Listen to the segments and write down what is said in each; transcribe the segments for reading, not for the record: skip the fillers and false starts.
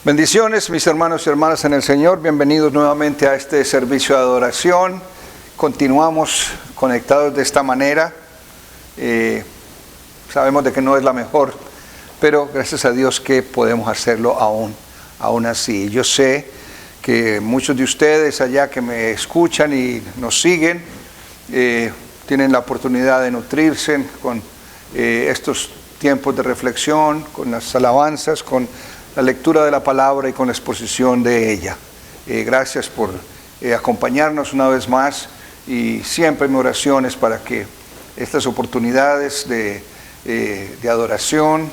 Bendiciones, mis hermanos y hermanas en el Señor. Bienvenidos nuevamente a este servicio de adoración. Continuamos conectados de esta manera. Sabemos de que no es la mejor, pero gracias a Dios que podemos hacerlo aún así. Yo sé que muchos de ustedes allá que me escuchan y nos siguen, tienen la oportunidad de nutrirse con estos tiempos de reflexión, con las alabanzas, con la lectura de la palabra y con la exposición de ella. Gracias por acompañarnos una vez más, y siempre mi oración es para que estas oportunidades de adoración,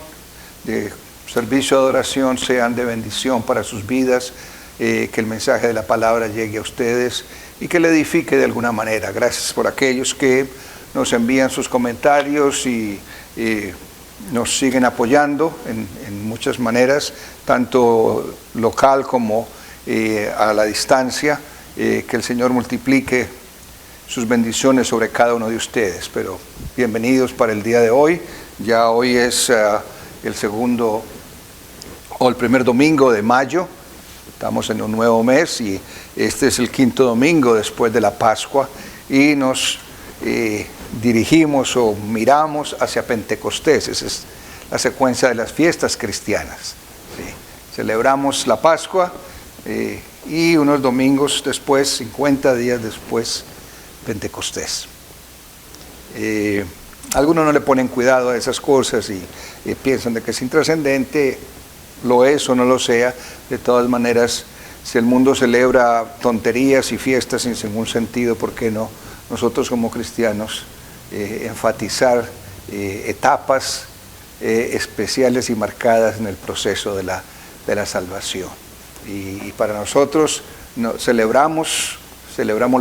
de servicio de adoración, sean de bendición para sus vidas, que el mensaje de la palabra llegue a ustedes y que le edifique de alguna manera. Gracias por aquellos que nos envían sus comentarios y nos siguen apoyando en muchas maneras, tanto local como a la distancia. Que el Señor multiplique sus bendiciones sobre cada uno de ustedes. Pero bienvenidos para el día de hoy. Ya hoy es el primer domingo de mayo. Estamos en un nuevo mes y este es el quinto domingo después de la Pascua, y nos dirigimos o miramos hacia Pentecostés. Esa es la secuencia de las fiestas cristianas. Sí. Celebramos la Pascua y unos domingos después, 50 días después, Pentecostés. Algunos no le ponen cuidado a esas cosas y piensan de que es intrascendente. Lo es o no lo sea. De todas maneras, si el mundo celebra tonterías y fiestas sin ningún sentido, ¿por qué no nosotros como cristianos enfatizar etapas especiales y marcadas en el proceso de la salvación? Y para nosotros celebramos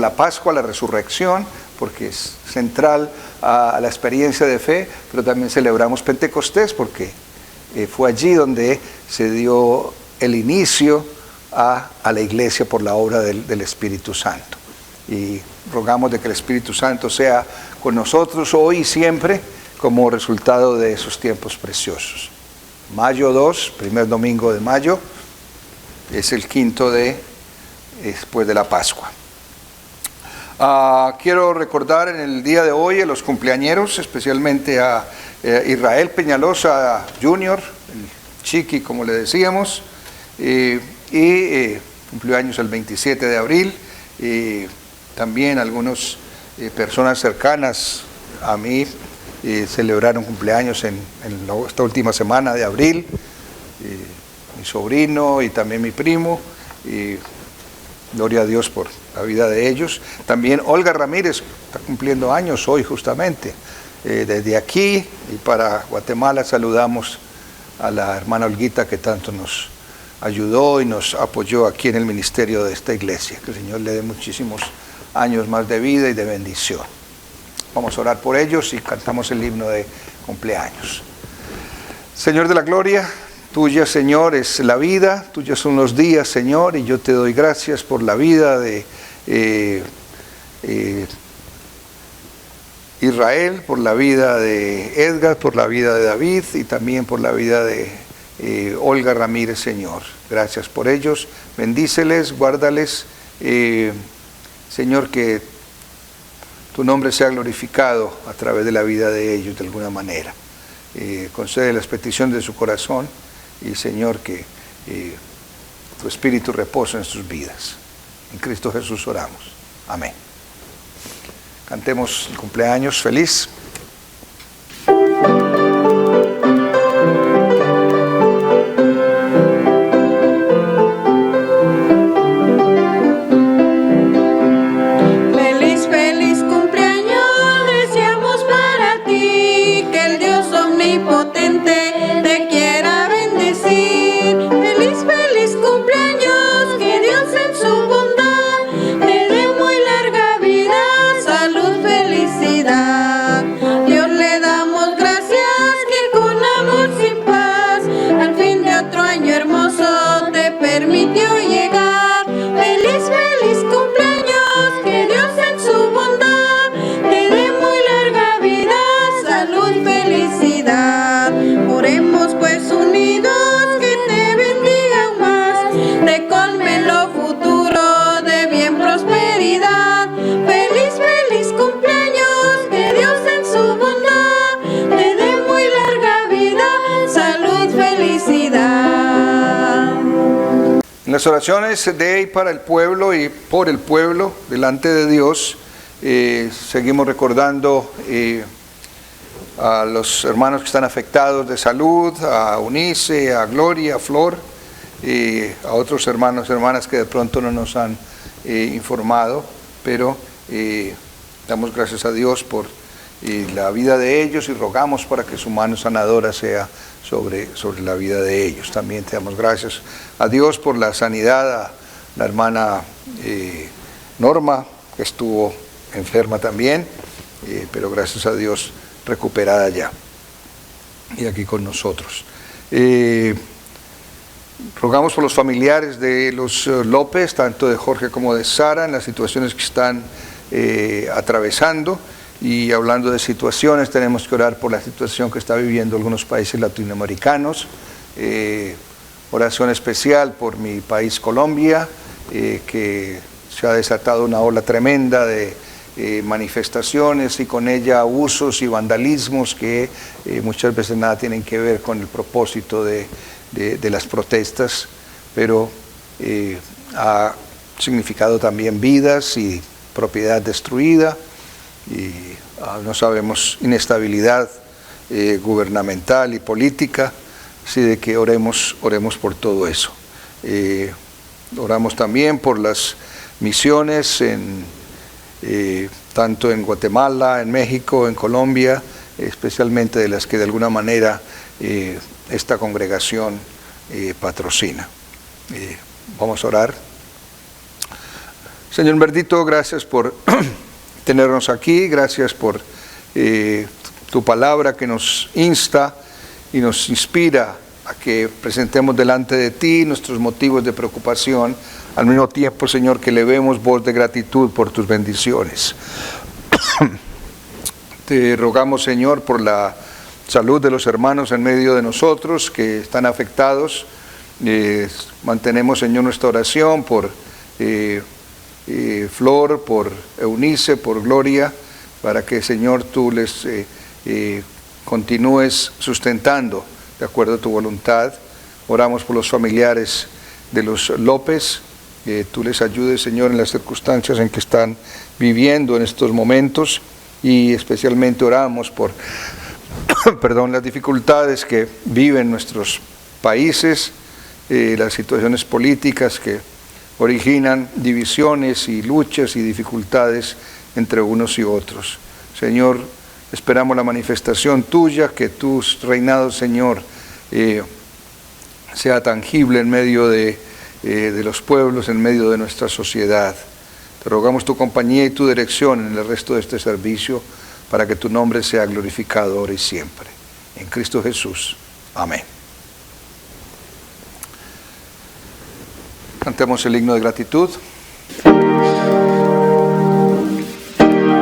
la Pascua, la resurrección, porque es central a la experiencia de fe, pero también celebramos Pentecostés porque fue allí donde se dio el inicio a la iglesia por la obra del Espíritu Santo. Y rogamos de que el Espíritu Santo sea con nosotros hoy y siempre como resultado de esos tiempos preciosos. Mayo 2, primer domingo de mayo, es el quinto después de la Pascua. Quiero recordar en el día de hoy a los cumpleañeros, especialmente a Israel Peñalosa Jr., el Chiqui como le decíamos, y cumplió años el 27 de abril. También algunas personas cercanas a mí celebraron cumpleaños en esta última semana de abril. Mi sobrino y también mi primo. Gloria a Dios por la vida de ellos. También Olga Ramírez está cumpliendo años hoy justamente. Desde aquí y para Guatemala saludamos a la hermana Olguita, que tanto nos ayudó y nos apoyó aquí en el ministerio de esta iglesia. Que el Señor le dé muchísimos años más de vida y de bendición. Vamos a orar por ellos y cantamos el himno de cumpleaños. Señor de la gloria, tuya, Señor, es la vida, tuyos son los días, Señor, y yo te doy gracias por la vida de Israel, por la vida de Edgar, por la vida de David y también por la vida de Olga Ramírez, Señor. Gracias por ellos, bendíceles, guárdales, Señor, que tu nombre sea glorificado a través de la vida de ellos de alguna manera. Concede las peticiones de su corazón y, Señor, que tu Espíritu reposa en sus vidas. En Cristo Jesús oramos. Amén. Cantemos el cumpleaños feliz. Felicidad. Las oraciones de y para el pueblo y por el pueblo delante de Dios. Seguimos recordando a los hermanos que están afectados de salud, a Eunice, a Gloria, a Flor, a otros hermanos y hermanas que de pronto no nos han informado, pero damos gracias a Dios por la vida de ellos y rogamos para que su mano sanadora sea sobre la vida de ellos. También te damos gracias a Dios por la sanidad a la hermana Norma, que estuvo enferma también, pero gracias a Dios recuperada ya y aquí con nosotros. Rogamos por los familiares de los López, tanto de Jorge como de Sara, en las situaciones que están atravesando. Y hablando de situaciones, tenemos que orar por la situación que está viviendo algunos países latinoamericanos. Oración especial por mi país Colombia, que se ha desatado una ola tremenda de manifestaciones y con ella abusos y vandalismos que muchas veces nada tienen que ver con el propósito de las protestas, pero ha significado también vidas y propiedad destruida. Y no sabemos, inestabilidad gubernamental y política, así de que oremos por todo eso. Oramos también por las misiones tanto en Guatemala, en México, en Colombia, especialmente de las que de alguna manera esta congregación patrocina. Vamos a orar. Señor bendito, gracias por tenernos aquí, gracias por tu palabra que nos insta y nos inspira a que presentemos delante de ti nuestros motivos de preocupación, al mismo tiempo, Señor, que le vemos voz de gratitud por tus bendiciones. Te rogamos, Señor, por la salud de los hermanos en medio de nosotros que están afectados. Mantenemos, Señor, nuestra oración por Flor, por Eunice, por Gloria, para que, Señor, tú les continúes sustentando de acuerdo a tu voluntad. Oramos por los familiares de los López, que tú les ayudes, Señor, en las circunstancias en que están viviendo en estos momentos, y especialmente oramos por las dificultades que viven nuestros países, las situaciones políticas que originan divisiones y luchas y dificultades entre unos y otros. Señor, esperamos la manifestación tuya, que tu reinado, Señor, sea tangible en medio de los pueblos, en medio de nuestra sociedad. Te rogamos tu compañía y tu dirección en el resto de este servicio, para que tu nombre sea glorificado ahora y siempre. En Cristo Jesús. Amén. Cantemos el himno de gratitud.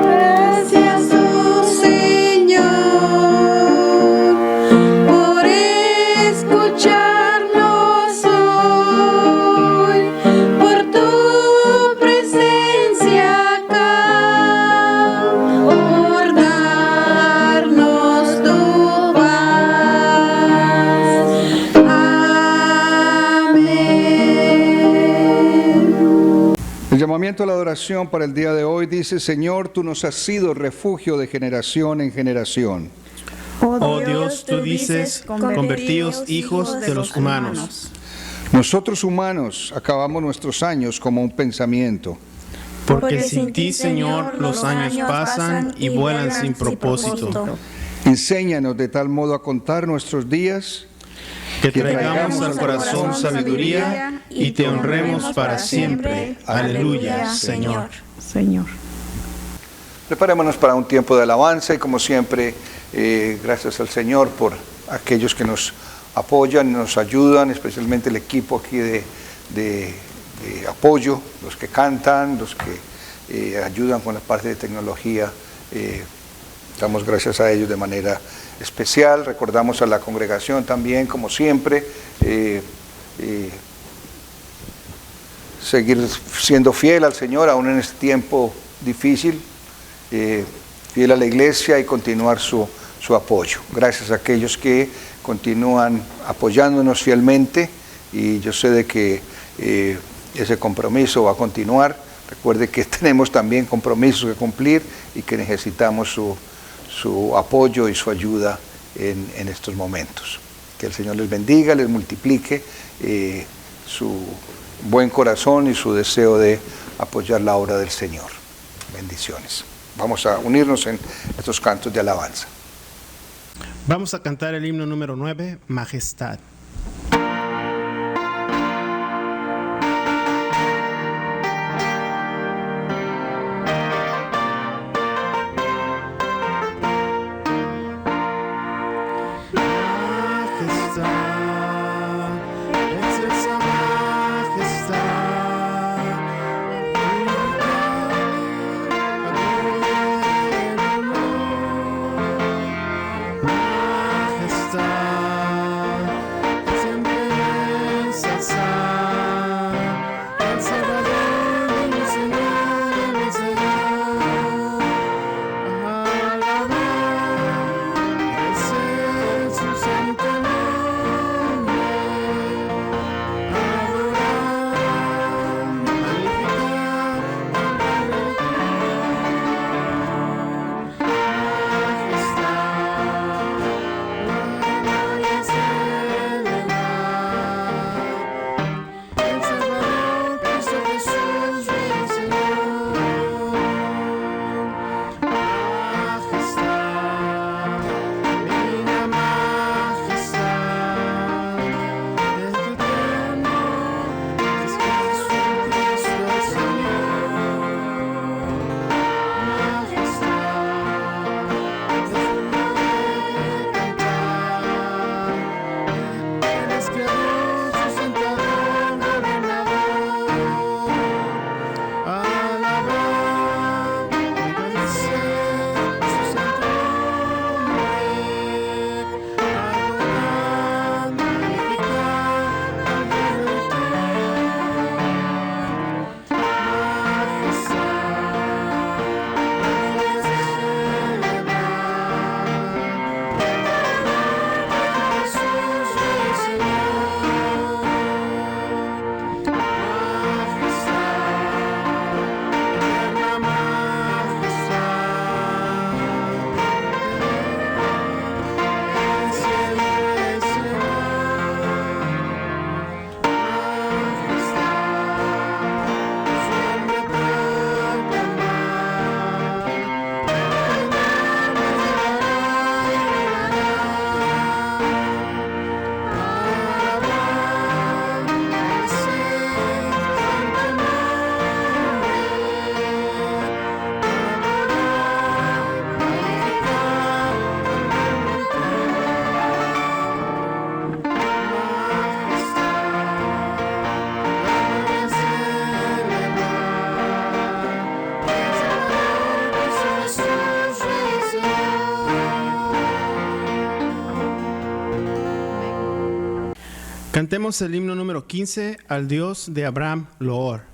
Gracias, oh Señor, por escucharnos hoy, por tu presencia acá, por darnos tu paz. Amén. El llamamiento a la adoración para el día de hoy dice: Señor, tú nos has sido refugio de generación en generación. Oh Dios, tú dices, convertíos hijos de los humanos. Nosotros humanos acabamos nuestros años como un pensamiento. Porque sin ti, Señor, los años pasan y vuelan sin propósito. Enséñanos de tal modo a contar nuestros días, Que traigamos al corazón sabiduría y te honremos para siempre. Aleluya, Señor. Señor. Preparémonos para un tiempo de alabanza y, como siempre, gracias al Señor por aquellos que nos apoyan, nos ayudan, especialmente el equipo aquí de apoyo, los que cantan, los que ayudan con la parte de tecnología. Damos gracias a ellos de manera especial. Recordamos a la congregación también, como siempre, seguir siendo fiel al Señor aún en este tiempo difícil, fiel a la iglesia y continuar su apoyo. Gracias a aquellos que continúan apoyándonos fielmente, y yo sé de que ese compromiso va a continuar. Recuerde que tenemos también compromisos que cumplir y que necesitamos su apoyo y su ayuda en estos momentos. Que el Señor les bendiga, les multiplique su buen corazón y su deseo de apoyar la obra del Señor. Bendiciones. Vamos a unirnos en estos cantos de alabanza. Vamos a cantar el himno número 9, Majestad. Cantemos el himno número 15, al Dios de Abraham, loor.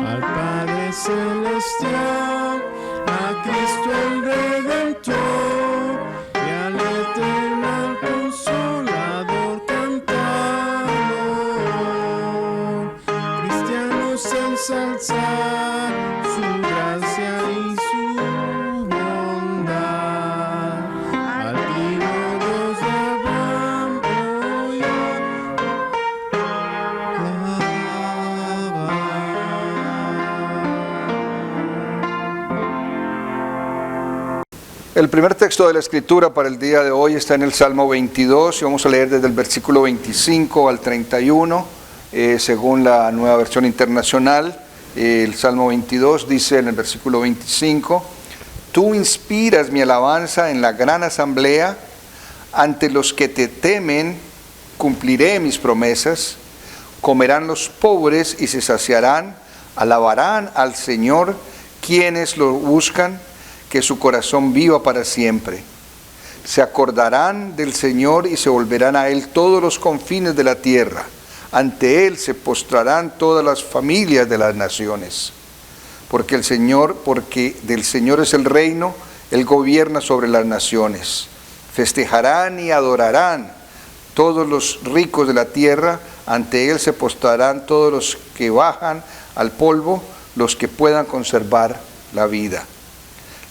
al Padre Celestial, a Cristo el Redentor y al eterno Consolador cantamos. Cristianos ensalzar su gracia y su bondad. Al vivo Dios de Abraham hoy El primer texto de la Escritura para el día de hoy está en el Salmo 22 y vamos a leer desde el versículo 25 al 31, según la Nueva Versión Internacional. El Salmo 22 dice en el versículo 25: Tú inspiras mi alabanza en la gran asamblea, ante los que te temen cumpliré mis promesas, comerán los pobres y se saciarán, alabarán al Señor quienes lo buscan, que su corazón viva para siempre. Se acordarán del Señor y se volverán a Él todos los confines de la tierra. Ante Él se postrarán todas las familias de las naciones. Porque del Señor es el reino, Él gobierna sobre las naciones. Festejarán y adorarán todos los ricos de la tierra. Ante Él se postrarán todos los que bajan al polvo, los que puedan conservar la vida.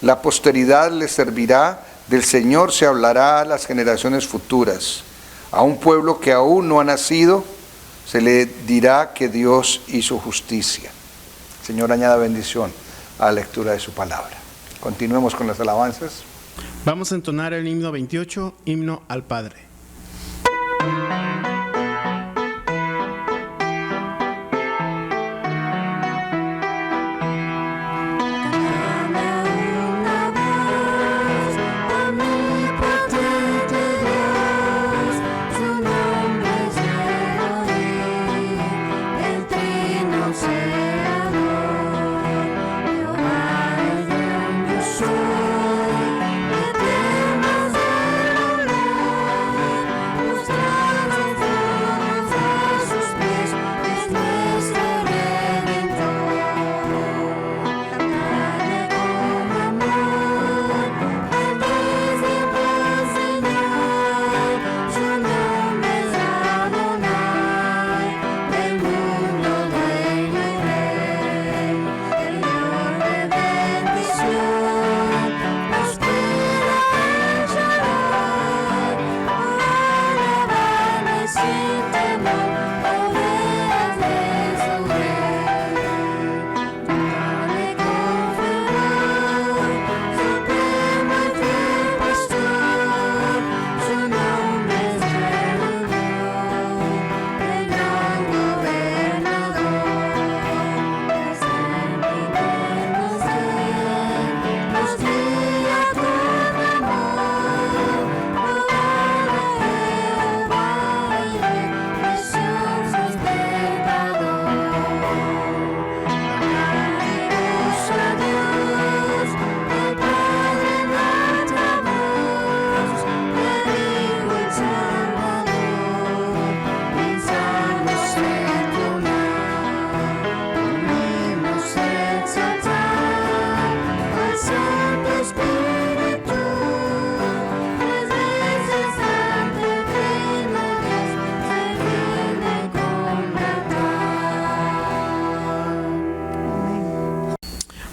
La posteridad les servirá, del Señor se hablará a las generaciones futuras. A un pueblo que aún no ha nacido, se le dirá que Dios hizo justicia. Señor, añada bendición a la lectura de su palabra. Continuemos con las alabanzas. Vamos a entonar el himno 28, himno al Padre.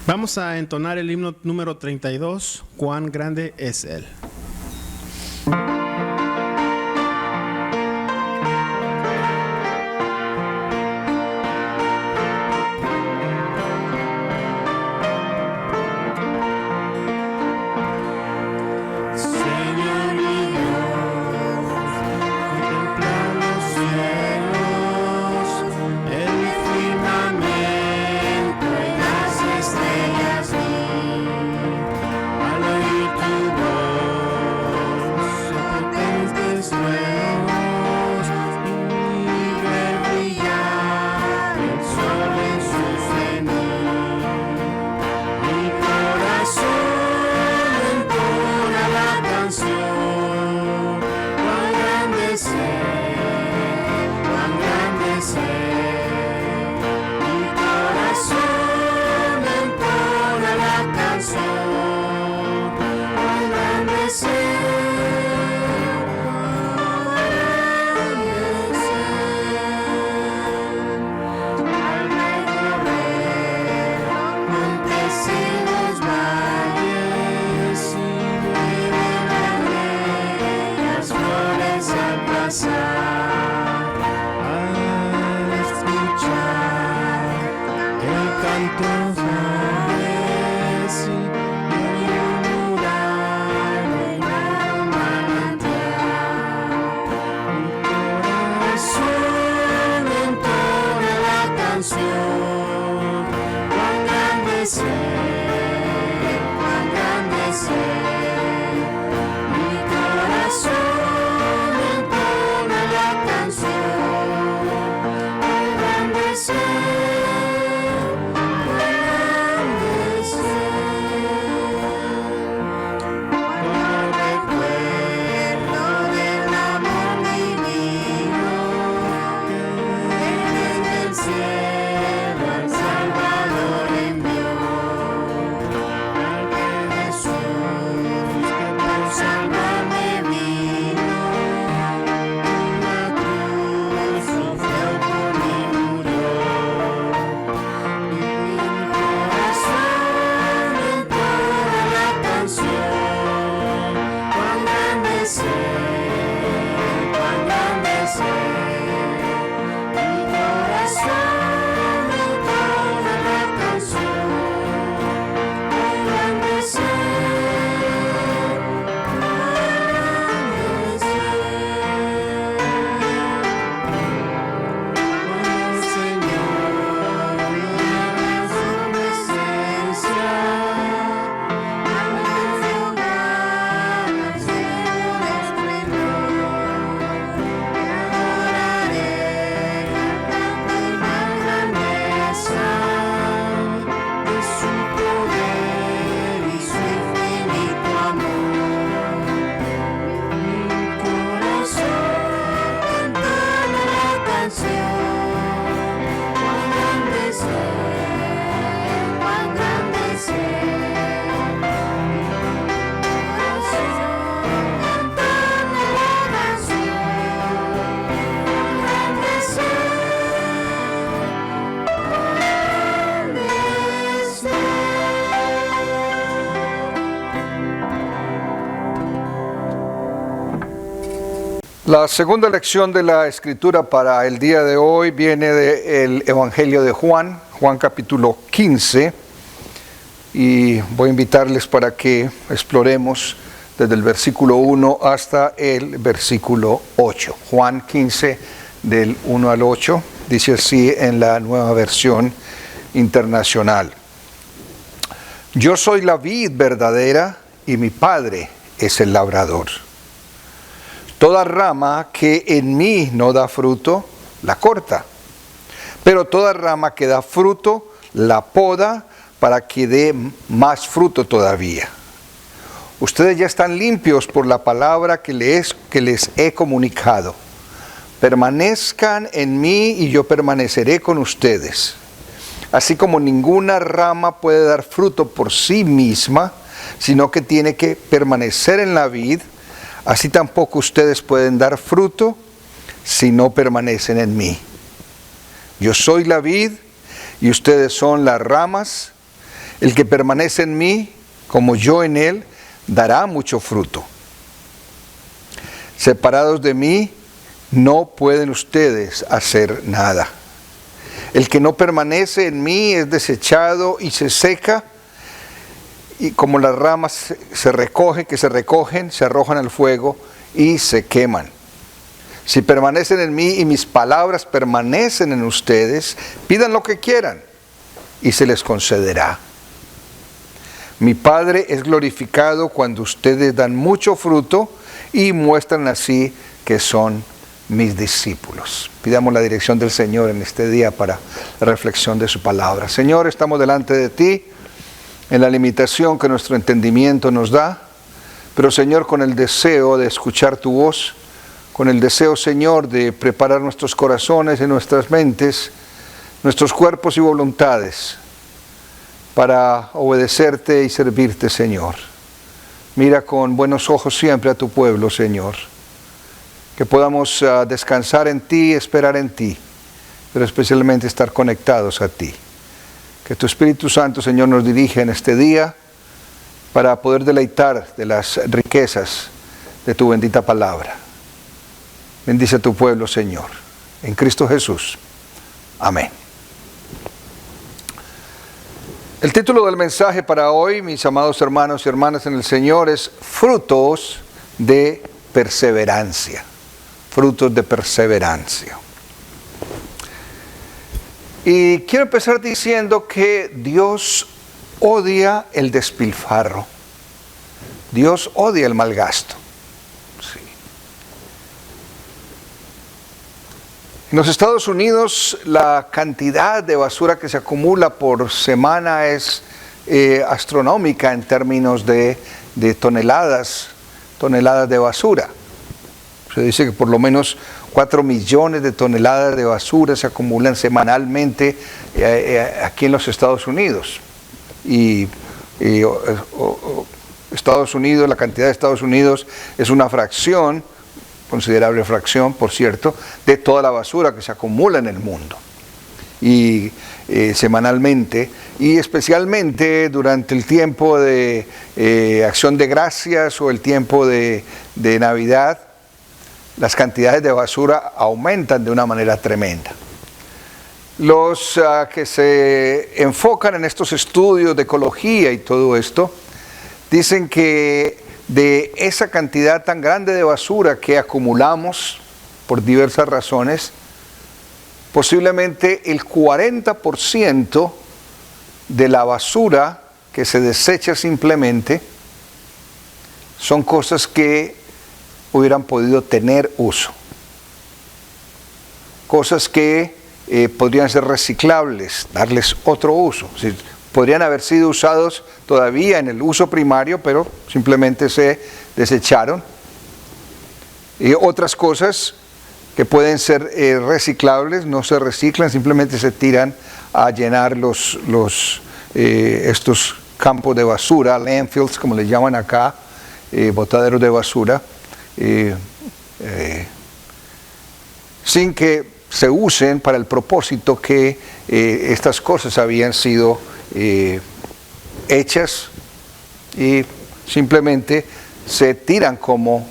Vamos a entonar el himno número 32, Cuán grande es Él. Al oír tu voz santos ángeles La segunda lección de la Escritura para el día de hoy viene del Evangelio de Juan, Juan capítulo 15, y voy a invitarles para que exploremos desde el versículo 1 hasta el versículo 8. Juan 15, del 1 al 8, dice así en la Nueva Versión Internacional. Yo soy la vid verdadera y mi Padre es el labrador. Toda rama que en mí no da fruto, la corta. Pero toda rama que da fruto, la poda para que dé más fruto todavía. Ustedes ya están limpios por la palabra que les he comunicado. Permanezcan en mí y yo permaneceré con ustedes. Así como ninguna rama puede dar fruto por sí misma, sino que tiene que permanecer en la vid, así tampoco ustedes pueden dar fruto si no permanecen en mí. Yo soy la vid y ustedes son las ramas. El que permanece en mí, como yo en él, dará mucho fruto. Separados de mí, no pueden ustedes hacer nada. El que no permanece en mí es desechado y se seca, y como las ramas se recogen, se arrojan al fuego y se queman. Si permanecen en mí y mis palabras permanecen en ustedes, pidan lo que quieran y se les concederá. Mi Padre es glorificado cuando ustedes dan mucho fruto y muestran así que son mis discípulos. Pidamos la dirección del Señor en este día para la reflexión de su palabra. Señor, estamos delante de ti en la limitación que nuestro entendimiento nos da, pero Señor, con el deseo de escuchar tu voz, con el deseo, Señor, de preparar nuestros corazones y nuestras mentes, nuestros cuerpos y voluntades para obedecerte y servirte, Señor. Mira con buenos ojos siempre a tu pueblo, Señor. Que podamos descansar en ti, esperar en ti, pero especialmente estar conectados a ti. Que tu Espíritu Santo, Señor, nos dirija en este día para poder deleitar de las riquezas de tu bendita palabra. Bendice a tu pueblo, Señor. En Cristo Jesús. Amén. El título del mensaje para hoy, mis amados hermanos y hermanas en el Señor, es frutos de perseverancia. Frutos de perseverancia. Y quiero empezar diciendo que Dios odia el despilfarro. Dios odia el mal gasto. Sí. En los Estados Unidos, la cantidad de basura que se acumula por semana es astronómica en términos de toneladas de basura. Se dice que por lo menos 4 millones de toneladas de basura se acumulan semanalmente aquí en los Estados Unidos. Y Estados Unidos, la cantidad de Estados Unidos es una fracción, considerable fracción, por cierto, de toda la basura que se acumula en el mundo. Y semanalmente, y especialmente durante el tiempo de Acción de Gracias o el tiempo de Navidad, las cantidades de basura aumentan de una manera tremenda. Los que se enfocan en estos estudios de ecología y todo esto, dicen que de esa cantidad tan grande de basura que acumulamos por diversas razones, posiblemente el 40% de la basura que se desecha simplemente son cosas que hubieran podido tener uso. Cosas que podrían ser reciclables, darles otro uso. Es decir, podrían haber sido usados todavía en el uso primario, pero simplemente se desecharon. Y otras cosas que pueden ser reciclables, no se reciclan, simplemente se tiran a llenar estos campos de basura, landfills, como les llaman acá, botaderos de basura, sin que se usen para el propósito que estas cosas habían sido hechas, y simplemente se tiran como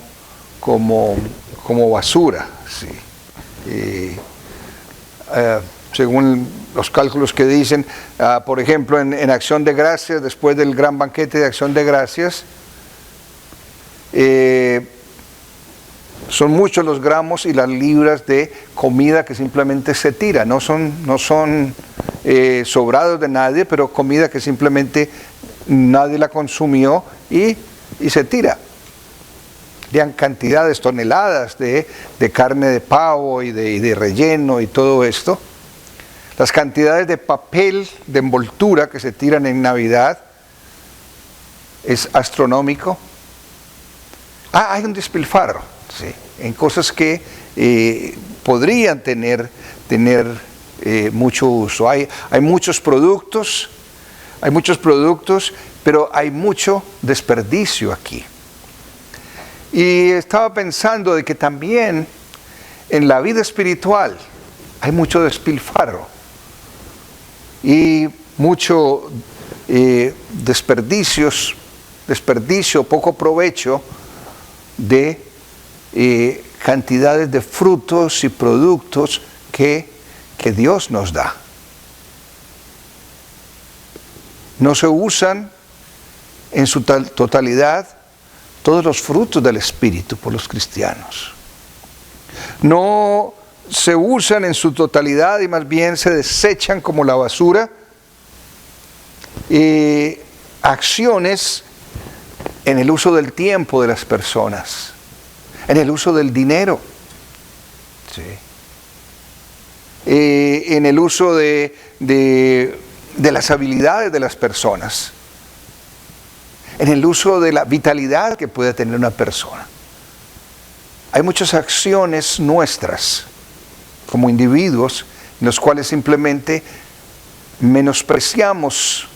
basura. Sí. Según los cálculos que dicen, por ejemplo, en Acción de Gracias, después del gran banquete de Acción de Gracias, son muchos los gramos y las libras de comida que simplemente se tira. No son sobrados de nadie, pero comida que simplemente nadie la consumió y se tira. Serían cantidades, toneladas de carne de pavo y de relleno y todo esto. Las cantidades de papel de envoltura que se tiran en Navidad es astronómico. Hay un despilfarro, sí, en cosas que podrían tener mucho uso. Hay muchos productos, pero hay mucho desperdicio aquí. Y estaba pensando de que también en la vida espiritual hay mucho despilfarro y mucho desperdicio, poco provecho de cantidades de frutos y productos que Dios nos da. No se usan en su totalidad todos los frutos del Espíritu por los cristianos. No se usan en su totalidad y más bien se desechan como la basura acciones en el uso del tiempo de las personas, en el uso del dinero, ¿sí? En el uso de las habilidades de las personas, en el uso de la vitalidad que puede tener una persona. Hay muchas acciones nuestras como individuos en los cuales simplemente menospreciamos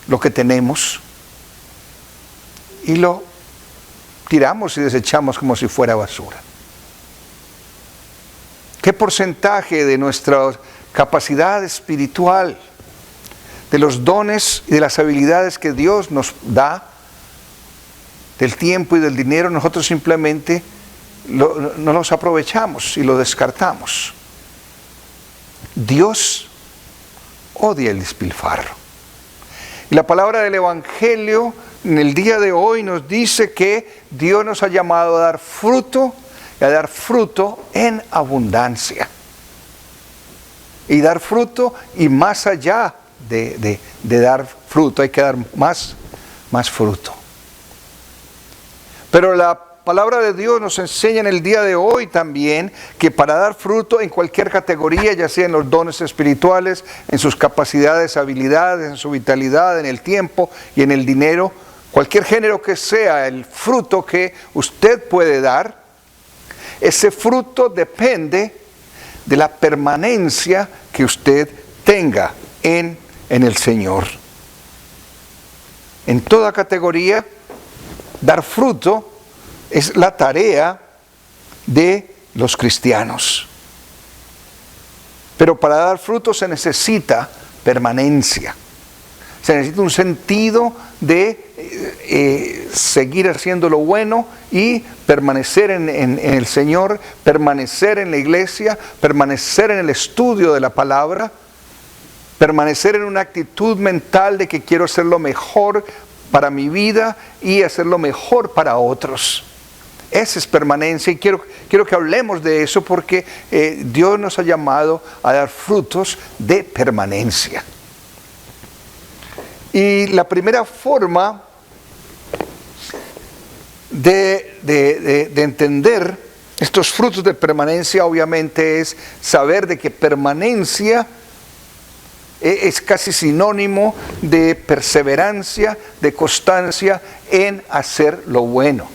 lo que tenemos y lo tiramos y desechamos como si fuera basura. ¿Qué porcentaje de nuestra capacidad espiritual, de los dones y de las habilidades que Dios nos da, del tiempo y del dinero, nosotros simplemente no los aprovechamos y lo descartamos? Dios odia el despilfarro. Y la palabra del Evangelio en el día de hoy nos dice que Dios nos ha llamado a dar fruto, y a dar fruto en abundancia. Y dar fruto, y más allá de dar fruto, hay que dar más fruto. Pero la palabra de Dios nos enseña en el día de hoy también que para dar fruto en cualquier categoría, ya sea en los dones espirituales, en sus capacidades, habilidades, en su vitalidad, en el tiempo y en el dinero, cualquier género que sea el fruto que usted puede dar, ese fruto depende de la permanencia que usted tenga en el Señor. En toda categoría, dar fruto es la tarea de los cristianos. Pero para dar fruto se necesita permanencia. Se necesita un sentido de seguir haciendo lo bueno y permanecer en el Señor, permanecer en la iglesia, permanecer en el estudio de la palabra, permanecer en una actitud mental de que quiero hacer lo mejor para mi vida y hacer lo mejor para otros. Esa es permanencia, y quiero que hablemos de eso porque Dios nos ha llamado a dar frutos de permanencia. Y la primera forma de entender estos frutos de permanencia obviamente es saber de que permanencia es casi sinónimo de perseverancia, de constancia en hacer lo bueno,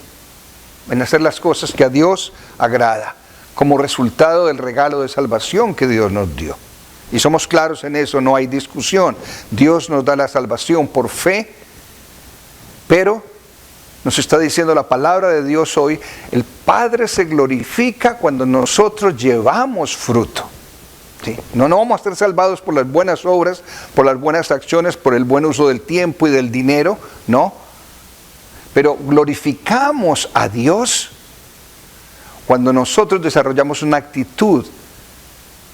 en hacer las cosas que a Dios agrada, como resultado del regalo de salvación que Dios nos dio. Y somos claros en eso, no hay discusión. Dios nos da la salvación por fe, pero nos está diciendo la palabra de Dios hoy, el Padre se glorifica cuando nosotros llevamos fruto. ¿Sí? No vamos a ser salvados por las buenas obras, por las buenas acciones, por el buen uso del tiempo y del dinero, no. Pero glorificamos a Dios cuando nosotros desarrollamos una actitud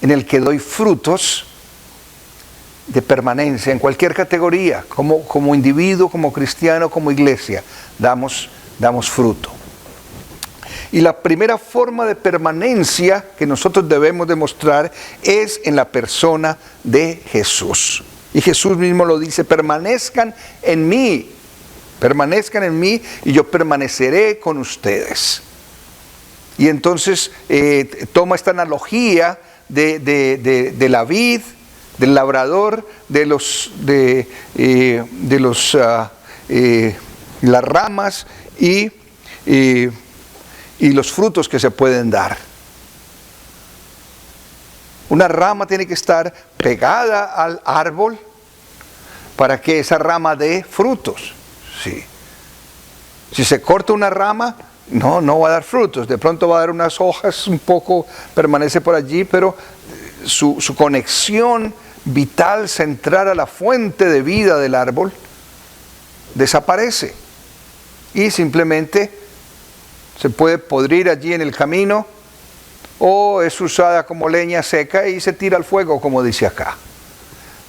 en el que doy frutos de permanencia en cualquier categoría, como individuo, como cristiano, como iglesia, damos fruto. Y la primera forma de permanencia que nosotros debemos demostrar es en la persona de Jesús. Y Jesús mismo lo dice, permanezcan en mí y yo permaneceré con ustedes. Y entonces toma esta analogía de la vid, del labrador, de las ramas y los frutos que se pueden dar. Una rama tiene que estar pegada al árbol para que esa rama dé frutos. Sí. Si se corta una rama, no va a dar frutos. De pronto va a dar unas hojas, un poco permanece por allí, pero su conexión vital, central a la fuente de vida del árbol, desaparece. Y simplemente se puede podrir allí en el camino, o es usada como leña seca y se tira al fuego, como dice acá.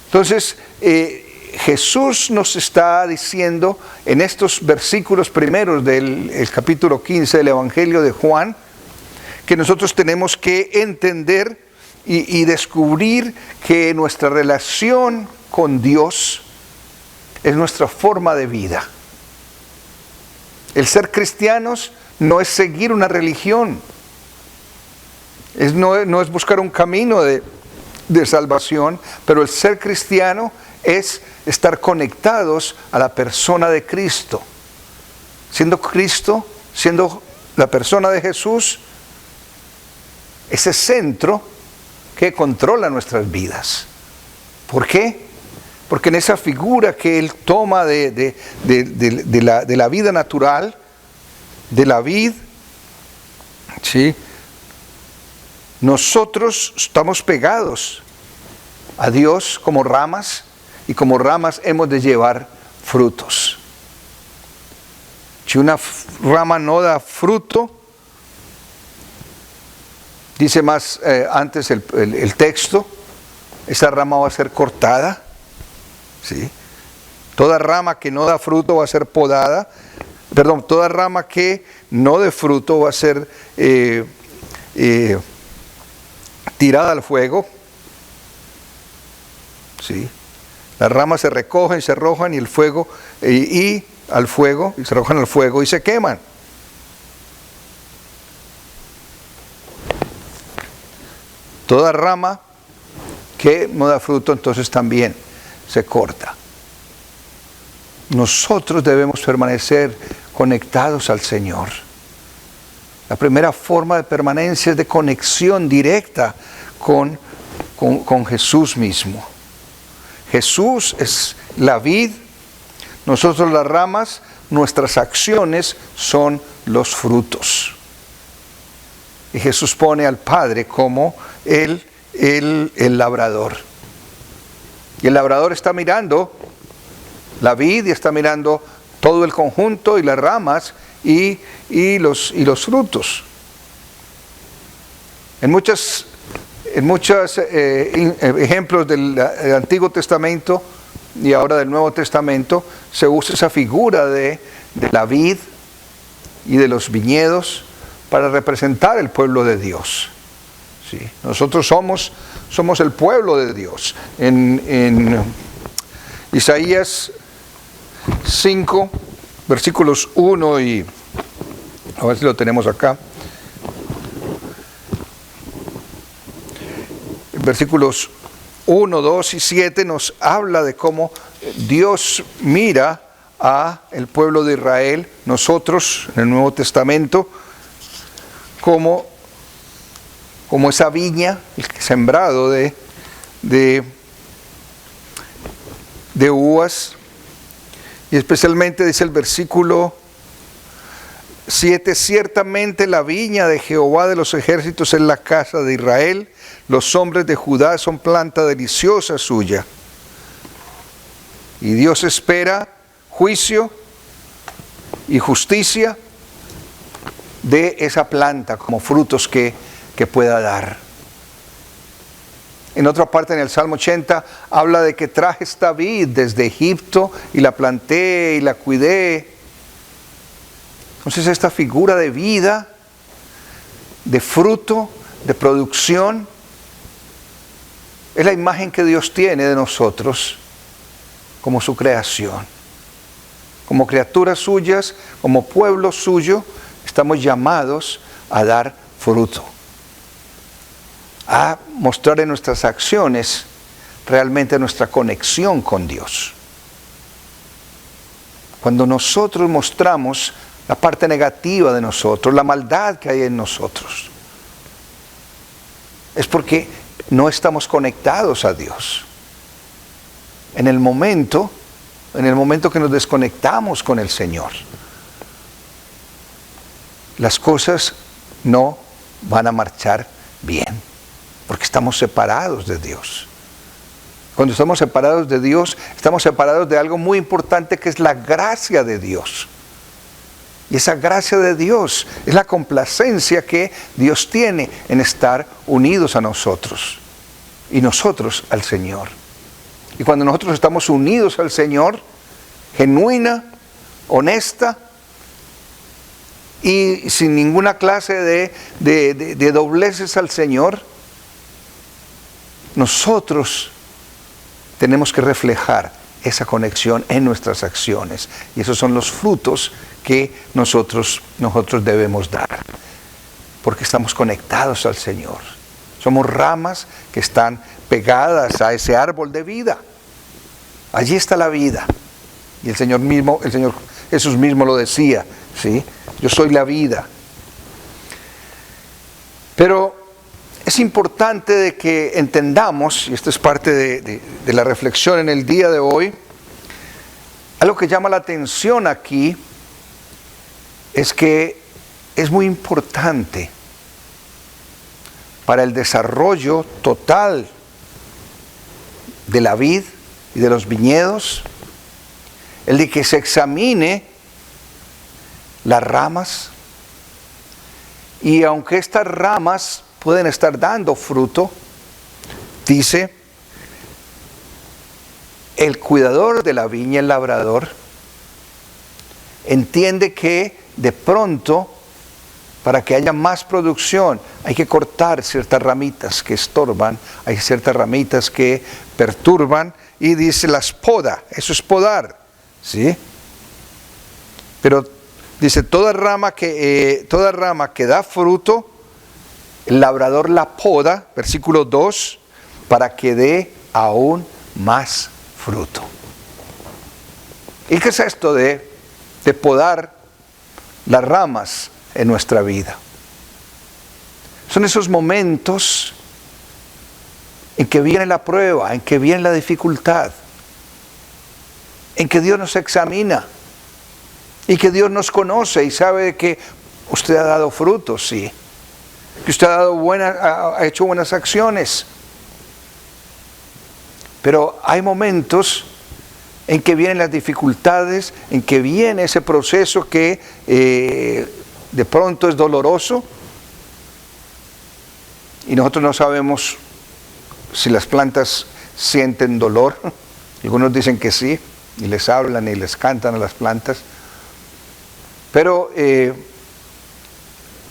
Entonces, Jesús nos está diciendo en estos versículos primeros del capítulo 15 del Evangelio de Juan, que nosotros tenemos que entender y descubrir que nuestra relación con Dios es nuestra forma de vida. El ser cristianos no es seguir una religión, no es buscar un camino de salvación, pero el ser cristiano es estar conectados a la persona de Cristo. Siendo Cristo, siendo la persona de Jesús, ese centro que controla nuestras vidas. ¿Por qué? Porque en esa figura que Él toma de la vida natural, de la vid, ¿sí?, nosotros estamos pegados a Dios como ramas, y como ramas hemos de llevar frutos. Si una rama no da fruto, dice más antes el texto, esa rama va a ser cortada, ¿sí? Toda rama que no da fruto va a ser podada. Perdón, toda rama que no dé fruto va a ser tirada al fuego. ¿Sí? Las ramas se recogen, se arrojan y el fuego y al fuego, y se arrojan al fuego y se queman. Toda rama que no da fruto entonces también se corta. Nosotros debemos permanecer conectados al Señor. La primera forma de permanencia es de conexión directa con Jesús mismo. Jesús es la vid, nosotros las ramas, nuestras acciones son los frutos. Y Jesús pone al Padre como el labrador. Y el labrador está mirando la vid y está mirando todo el conjunto y las ramas y los frutos. En muchos ejemplos del Antiguo Testamento y ahora del Nuevo Testamento se usa esa figura de la vid y de los viñedos para representar el pueblo de Dios. ¿Sí? Nosotros somos el pueblo de Dios. En Isaías 5, versículos 1 y... a ver si lo tenemos acá. Versículos 1, 2 y 7 nos habla de cómo Dios mira a el pueblo de Israel, nosotros en el Nuevo Testamento, como esa viña, el sembrado de uvas. Y especialmente dice el versículo 7, ciertamente la viña de Jehová de los ejércitos es la casa de Israel, los hombres de Judá son planta deliciosa suya. Y Dios espera juicio y justicia de esa planta como frutos que pueda dar. En otra parte, en el Salmo 80, habla de que traje esta vid desde Egipto y la planté y la cuidé. Entonces esta figura de vida, de fruto, de producción, es la imagen que Dios tiene de nosotros como su creación. Como criaturas suyas, como pueblo suyo, estamos llamados a dar fruto, a mostrar en nuestras acciones realmente nuestra conexión con Dios. Cuando nosotros mostramos la parte negativa de nosotros, la maldad que hay en nosotros, es porque no estamos conectados a Dios. En el momento que nos desconectamos con el Señor, las cosas no van a marchar bien, porque estamos separados de Dios. Cuando estamos separados de Dios, estamos separados de algo muy importante que es la gracia de Dios. Y esa gracia de Dios es la complacencia que Dios tiene en estar unidos a nosotros y nosotros al Señor. Y cuando nosotros estamos unidos al Señor, genuina, honesta y sin ninguna clase de dobleces al Señor, nosotros tenemos que reflejar esa conexión en nuestras acciones. Y esos son los frutos que nosotros debemos dar, porque estamos conectados al Señor. Somos ramas que están pegadas a ese árbol de vida. Allí está la vida. Y el Señor Jesús mismo lo decía, ¿sí? Yo soy la vida. Pero es importante de que entendamos, y esto es parte de la reflexión en el día de hoy, algo que llama la atención aquí es que es muy importante para el desarrollo total de la vid y de los viñedos, el de que se examine las ramas, y aunque estas ramas pueden estar dando fruto, dice, el cuidador de la viña, el labrador, entiende que de pronto, para que haya más producción, hay que cortar ciertas ramitas que estorban, hay ciertas ramitas que perturban, y dice las poda. Eso es podar, ¿sí? Pero dice, toda rama que da fruto, el labrador la poda, versículo 2, para que dé aún más fruto. ¿Y qué es esto de podar las ramas en nuestra vida? Son esos momentos en que viene la prueba, en que viene la dificultad, en que Dios nos examina y que Dios nos conoce y sabe que usted ha dado frutos, sí, que usted ha hecho buenas acciones. Pero hay momentos en que vienen las dificultades, en que viene ese proceso que de pronto es doloroso, y nosotros no sabemos si las plantas sienten dolor. Algunos dicen que sí, y les hablan y les cantan a las plantas, pero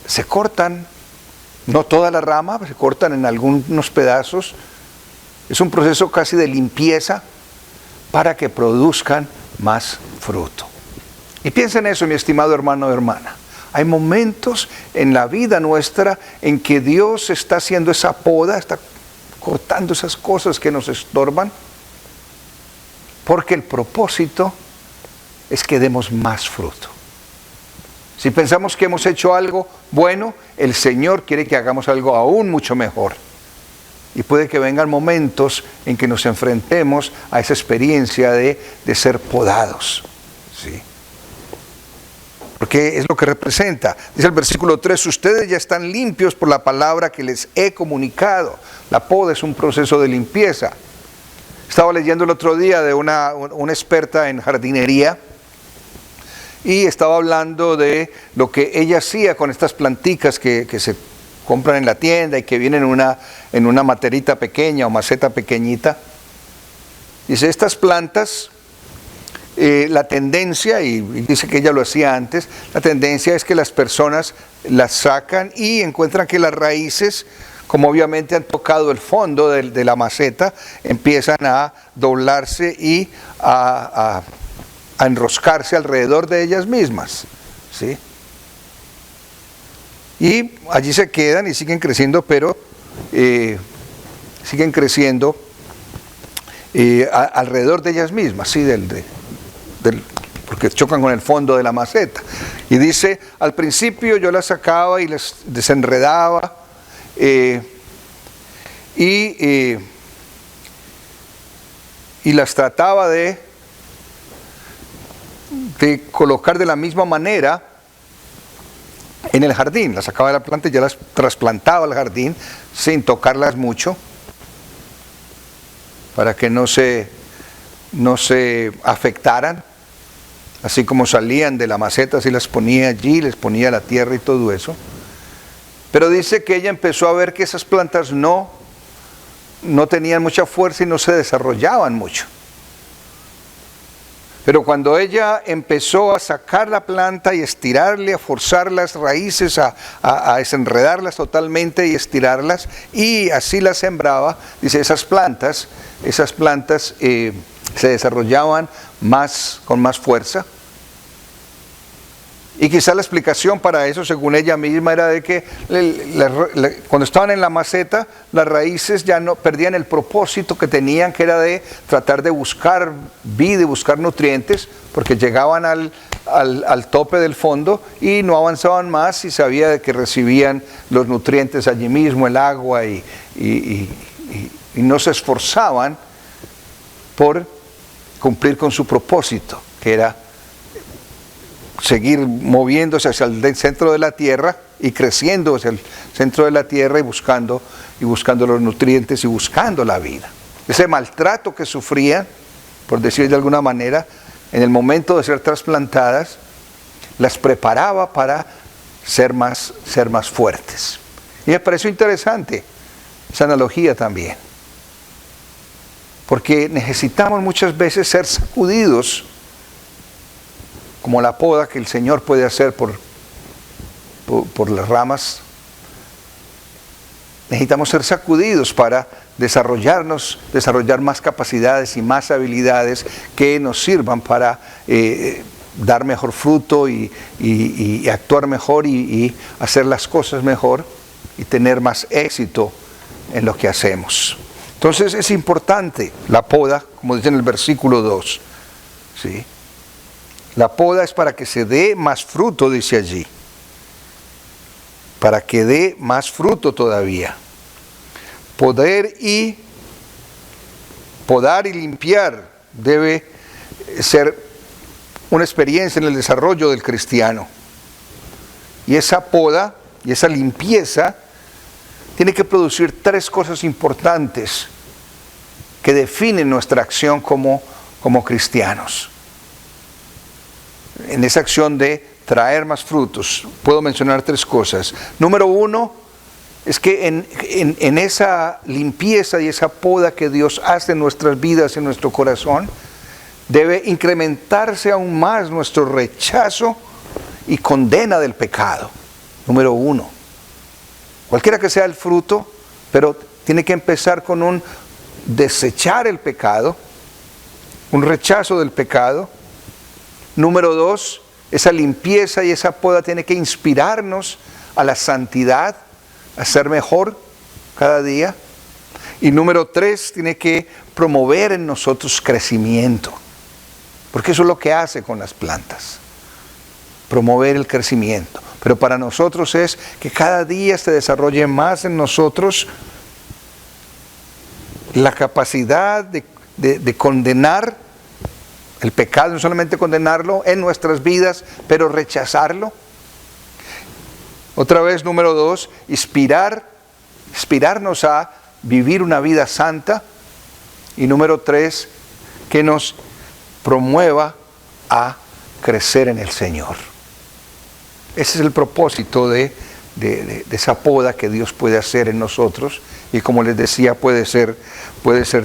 se cortan, no toda la rama, se cortan en algunos pedazos. Es un proceso casi de limpieza para que produzcan más fruto. Y piensa en eso, mi estimado hermano o hermana. Hay momentos en la vida nuestra en que Dios está haciendo esa poda, está cortando esas cosas que nos estorban, porque el propósito es que demos más fruto. Si pensamos que hemos hecho algo bueno, el Señor quiere que hagamos algo aún mucho mejor. Y puede que vengan momentos en que nos enfrentemos a esa experiencia de ser podados, ¿sí? Porque es lo que representa. Dice el versículo 3, ustedes ya están limpios por la palabra que les he comunicado. La poda es un proceso de limpieza. Estaba leyendo el otro día de una experta en jardinería, y estaba hablando de lo que ella hacía con estas planticas que se compran en la tienda y que vienen en una materita pequeña o maceta pequeñita. Dice, estas plantas, la tendencia, y dice que ella lo hacía antes, la tendencia es que las personas las sacan y encuentran que las raíces, como obviamente han tocado el fondo de la maceta, empiezan a doblarse y a enroscarse alrededor de ellas mismas, ¿sí? Y allí se quedan y siguen creciendo, pero siguen creciendo alrededor de ellas mismas, ¿sí? Porque chocan con el fondo de la maceta. Y dice, al principio yo las sacaba y las desenredaba, y las trataba de colocar de la misma manera en el jardín. Las sacaba de la planta y ya las trasplantaba al jardín sin tocarlas mucho, para que no se afectaran. Así como salían de la maceta, así las ponía allí, les ponía la tierra y todo eso. Pero dice que ella empezó a ver que esas plantas no tenían mucha fuerza y no se desarrollaban mucho. Pero cuando ella empezó a sacar la planta y estirarle, a forzar las raíces, a desenredarlas totalmente y estirarlas, y así las sembraba, dice, esas plantas se desarrollaban con más fuerza. Y quizá la explicación para eso, según ella misma, era de que cuando estaban en la maceta, las raíces ya no perdían el propósito que tenían, que era de tratar de buscar vida y buscar nutrientes, porque llegaban al tope del fondo y no avanzaban más, y sabía de que recibían los nutrientes allí mismo, el agua, y no se esforzaban por cumplir con su propósito, que era seguir moviéndose hacia el centro de la tierra y creciendo hacia el centro de la tierra y buscando los nutrientes y buscando la vida. Ese maltrato que sufrían, por decir de alguna manera, en el momento de ser trasplantadas, las preparaba para ser más fuertes. Y me pareció interesante esa analogía también. porque necesitamos muchas veces ser sacudidos, como la poda que el Señor puede hacer por las ramas. Necesitamos ser sacudidos para desarrollar más capacidades y más habilidades que nos sirvan para dar mejor fruto y actuar mejor y hacer las cosas mejor y tener más éxito en lo que hacemos. Entonces es importante la poda, como dice en el versículo 2. ¿Sí? La poda es para que se dé más fruto, dice allí. Para que dé más fruto todavía. Podar y limpiar debe ser una experiencia en el desarrollo del cristiano. Y esa poda y esa limpieza tiene que producir tres cosas importantes que definen nuestra acción como cristianos. En esa acción de traer más frutos, puedo mencionar tres cosas. Número uno, es que en esa limpieza y esa poda que Dios hace en nuestras vidas, en nuestro corazón, debe incrementarse aún más nuestro rechazo y condena del pecado. Número uno. Cualquiera que sea el fruto, pero tiene que empezar con un desechar el pecado, un rechazo del pecado. Número dos, esa limpieza y esa poda tiene que inspirarnos a la santidad, a ser mejor cada día. Y número tres, tiene que promover en nosotros crecimiento, porque eso es lo que hace con las plantas, promover el crecimiento. Pero para nosotros es que cada día se desarrolle más en nosotros la capacidad de condenar el pecado, no solamente condenarlo en nuestras vidas, pero rechazarlo. Otra vez, número dos, inspirarnos a vivir una vida santa. Y número tres, que nos promueva a crecer en el Señor. Ese es el propósito de esa poda que Dios puede hacer en nosotros, y como les decía, puede ser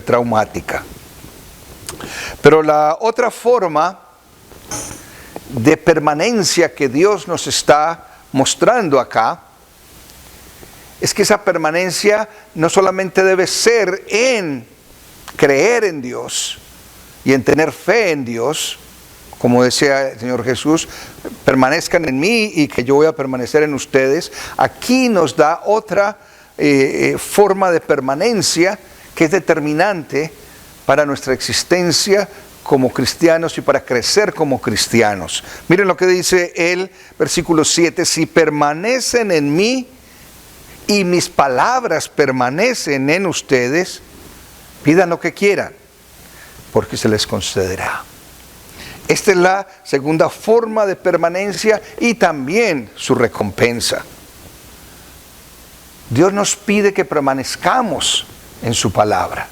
traumática. Pero la otra forma de permanencia que Dios nos está mostrando acá es que esa permanencia no solamente debe ser en creer en Dios y en tener fe en Dios, como decía el Señor Jesús, permanezcan en mí y que yo voy a permanecer en ustedes. Aquí nos da otra forma de permanencia que es determinante para nuestra existencia como cristianos y para crecer como cristianos. Miren lo que dice el versículo 7, si permanecen en mí y mis palabras permanecen en ustedes, pidan lo que quieran, porque se les concederá. Esta es la segunda forma de permanencia y también su recompensa. Dios nos pide que permanezcamos en su palabra.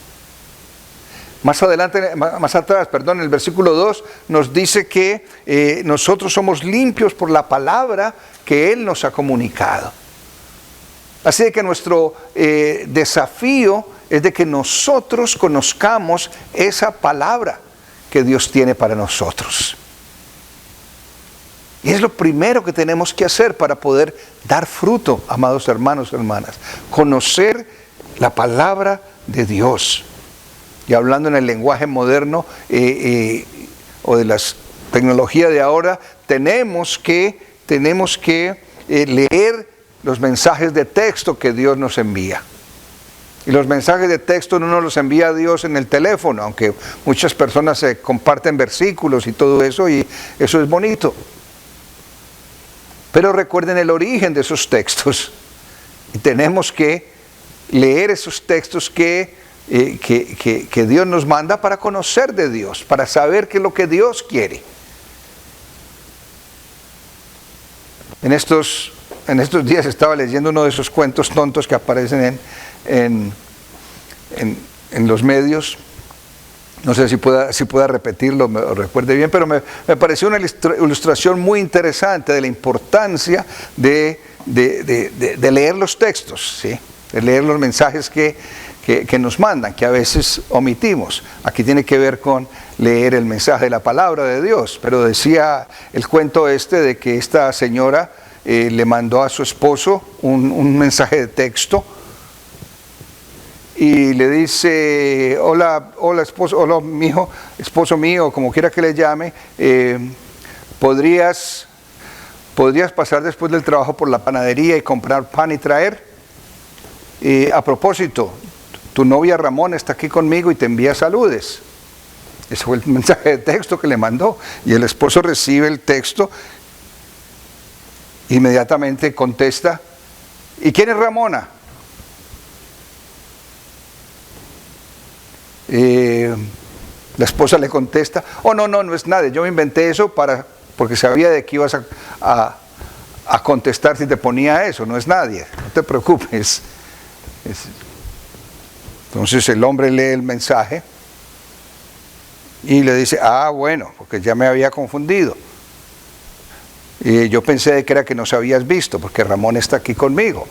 Más atrás, en el versículo 2 nos dice que nosotros somos limpios por la palabra que Él nos ha comunicado. Así de que nuestro desafío es de que nosotros conozcamos esa palabra que Dios tiene para nosotros. Y es lo primero que tenemos que hacer para poder dar fruto, amados hermanos y hermanas. Conocer la palabra de Dios. Y hablando en el lenguaje moderno o de las tecnologías de ahora, tenemos que leer los mensajes de texto que Dios nos envía. Y los mensajes de texto no nos los envía Dios en el teléfono, aunque muchas personas se comparten versículos y todo eso, y eso es bonito. Pero recuerden el origen de esos textos. Y tenemos que leer esos textos que Dios nos manda para conocer de Dios, para saber qué es lo que Dios quiere. En estos días estaba leyendo uno de esos cuentos tontos que aparecen en los medios. No sé si pueda repetirlo, me recuerde bien, pero me pareció una ilustración muy interesante de la importancia de leer los textos, ¿sí? De leer los mensajes que que nos mandan, que a veces omitimos. Aquí tiene que ver con leer el mensaje de la palabra de Dios. Pero decía el cuento de que esta señora le mandó a su esposo un mensaje de texto y le dice: hola esposo, hola mijo, esposo mío, como quiera que le llame, ¿podrías pasar después del trabajo por la panadería y comprar pan y traer? A propósito, tu novia Ramón está aquí conmigo y te envía saludes. Ese fue el mensaje de texto que le mandó. Y el esposo recibe el texto, inmediatamente contesta: ¿y quién es Ramona? La esposa le contesta: oh, no es nadie, yo me inventé eso porque sabía de que ibas a contestar si te ponía eso, no es nadie, no te preocupes. Entonces el hombre lee el mensaje y le dice: ah, bueno, porque ya me había confundido. Y yo pensé que era que nos habías visto, porque Ramón está aquí conmigo.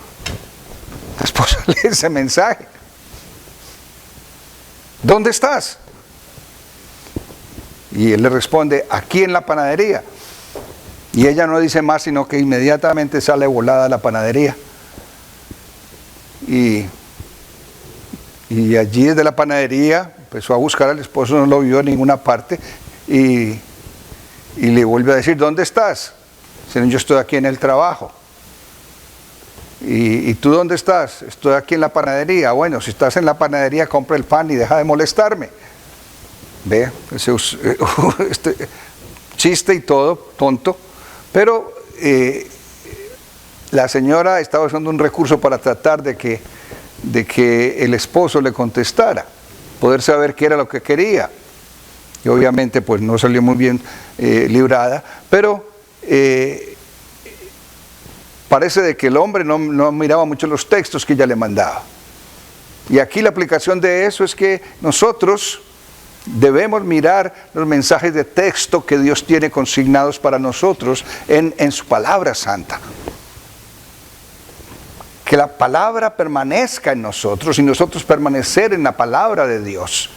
La esposa lee ese mensaje: ¿dónde estás? Y él le responde: aquí en la panadería. Y ella no dice más, sino que inmediatamente sale volada a la panadería. Y allí desde la panadería empezó a buscar al esposo, no lo vio en ninguna parte, y le vuelve a decir: ¿dónde estás? Dice: yo estoy aquí en el trabajo. ¿Y tú dónde estás? Estoy aquí en la panadería. Bueno, si estás en la panadería, compra el pan y deja de molestarme. Ve, este chiste y todo, tonto, pero la señora estaba usando un recurso para tratar de que el esposo le contestara, poder saber qué era lo que quería. Y obviamente pues no salió muy bien librada, pero parece de que el hombre no miraba mucho los textos que ella le mandaba. Y aquí la aplicación de eso es que nosotros debemos mirar los mensajes de texto que Dios tiene consignados para nosotros en su palabra santa. Que la palabra permanezca en nosotros y nosotros permanecer en la palabra de Dios.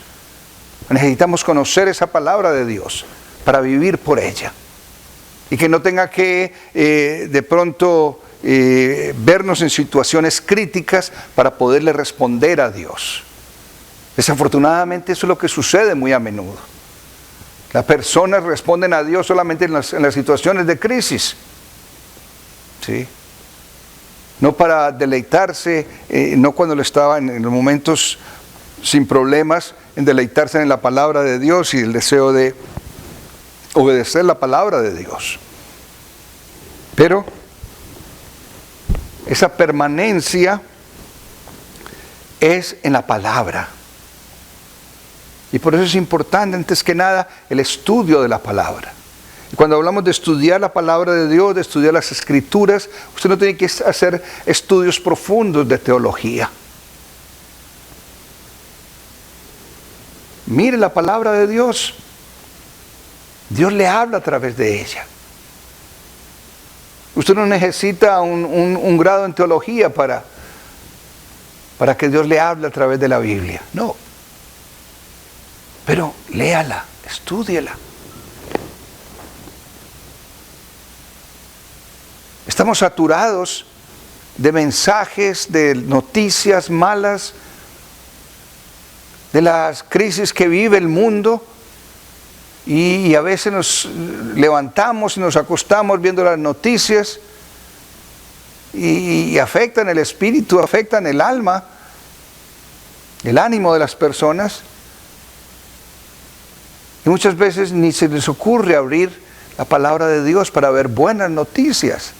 Necesitamos conocer esa palabra de Dios para vivir por ella. Y que no tenga que de pronto vernos en situaciones críticas para poderle responder a Dios. Desafortunadamente eso es lo que sucede muy a menudo. Las personas responden a Dios solamente en las situaciones de crisis. ¿Sí? No para deleitarse, no cuando estaba en los momentos sin problemas, en deleitarse en la palabra de Dios y el deseo de obedecer la palabra de Dios. Pero esa permanencia es en la palabra. Y por eso es importante, antes que nada, el estudio de la palabra. Y cuando hablamos de estudiar la palabra de Dios, de estudiar las Escrituras, usted no tiene que hacer estudios profundos de teología. Mire la palabra de Dios. Dios le habla a través de ella. Usted no necesita un grado en teología para que Dios le hable a través de la Biblia. No. Pero léala, estúdiela. Estamos saturados de mensajes, de noticias malas, de las crisis que vive el mundo, y a veces nos levantamos y nos acostamos viendo las noticias y afectan el espíritu, afectan el alma, el ánimo de las personas. Y muchas veces ni se les ocurre abrir la palabra de Dios para ver buenas noticias.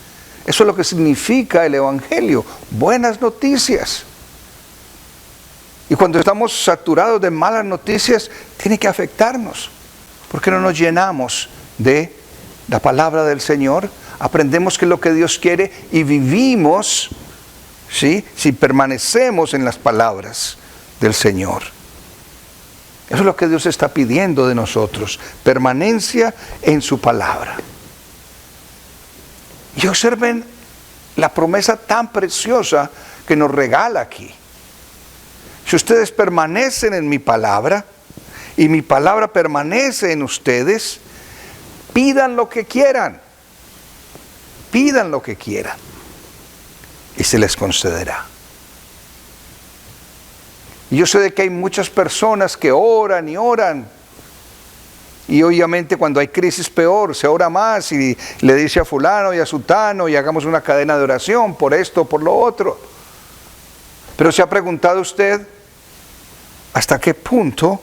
Eso es lo que significa el Evangelio, buenas noticias. Y cuando estamos saturados de malas noticias, tiene que afectarnos. ¿Por qué no nos llenamos de la palabra del Señor? Aprendemos qué es lo que Dios quiere y vivimos, ¿sí?, si permanecemos en las palabras del Señor. Eso es lo que Dios está pidiendo de nosotros, permanencia en su palabra. Y observen la promesa tan preciosa que nos regala aquí. Si ustedes permanecen en mi palabra y mi palabra permanece en ustedes, pidan lo que quieran. Pidan lo que quieran y se les concederá. Y yo sé de que hay muchas personas que oran y oran. Y obviamente cuando hay crisis peor, se ora más y le dice a fulano y a sutano y hagamos una cadena de oración por esto, por lo otro. Pero ¿se ha preguntado usted hasta qué punto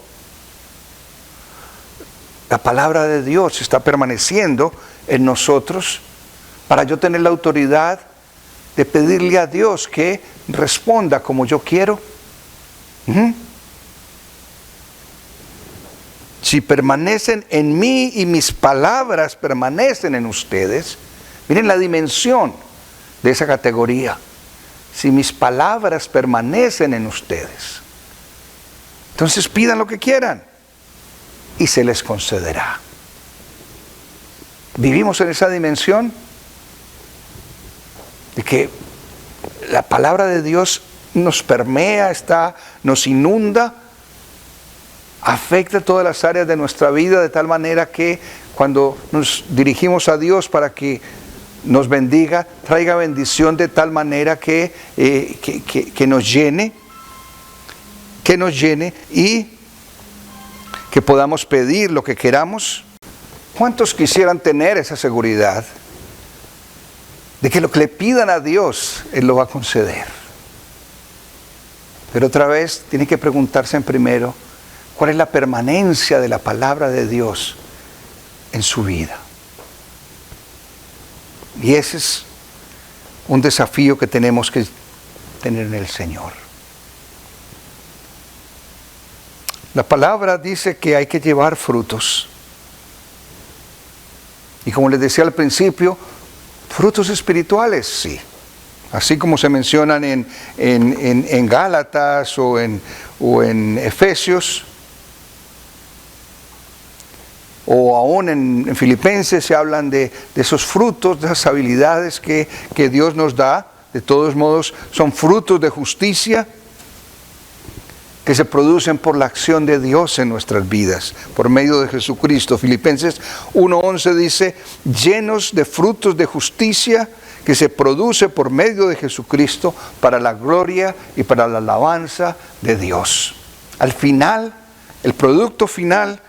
la palabra de Dios está permaneciendo en nosotros para yo tener la autoridad de pedirle a Dios que responda como yo quiero? Si permanecen en mí y mis palabras permanecen en ustedes, miren la dimensión de esa categoría. Si mis palabras permanecen en ustedes, entonces pidan lo que quieran y se les concederá. Vivimos en esa dimensión de que la palabra de Dios nos permea, nos inunda, afecta todas las áreas de nuestra vida de tal manera que cuando nos dirigimos a Dios para que nos bendiga, traiga bendición de tal manera que nos llene, y que podamos pedir lo que queramos. ¿Cuántos quisieran tener esa seguridad de que lo que le pidan a Dios, Él lo va a conceder? Pero otra vez tiene que preguntarse en primero, ¿cuál es la permanencia de la palabra de Dios en su vida? Y ese es un desafío que tenemos que tener en el Señor. La palabra dice que hay que llevar frutos. Y como les decía al principio, frutos espirituales, sí. Así como se mencionan en Gálatas o en Efesios, o aún en Filipenses se hablan de esos frutos, de esas habilidades que Dios nos da. De todos modos, son frutos de justicia que se producen por la acción de Dios en nuestras vidas, por medio de Jesucristo. Filipenses 1:11 dice, llenos de frutos de justicia que se produce por medio de Jesucristo para la gloria y para la alabanza de Dios. Al final, el producto final,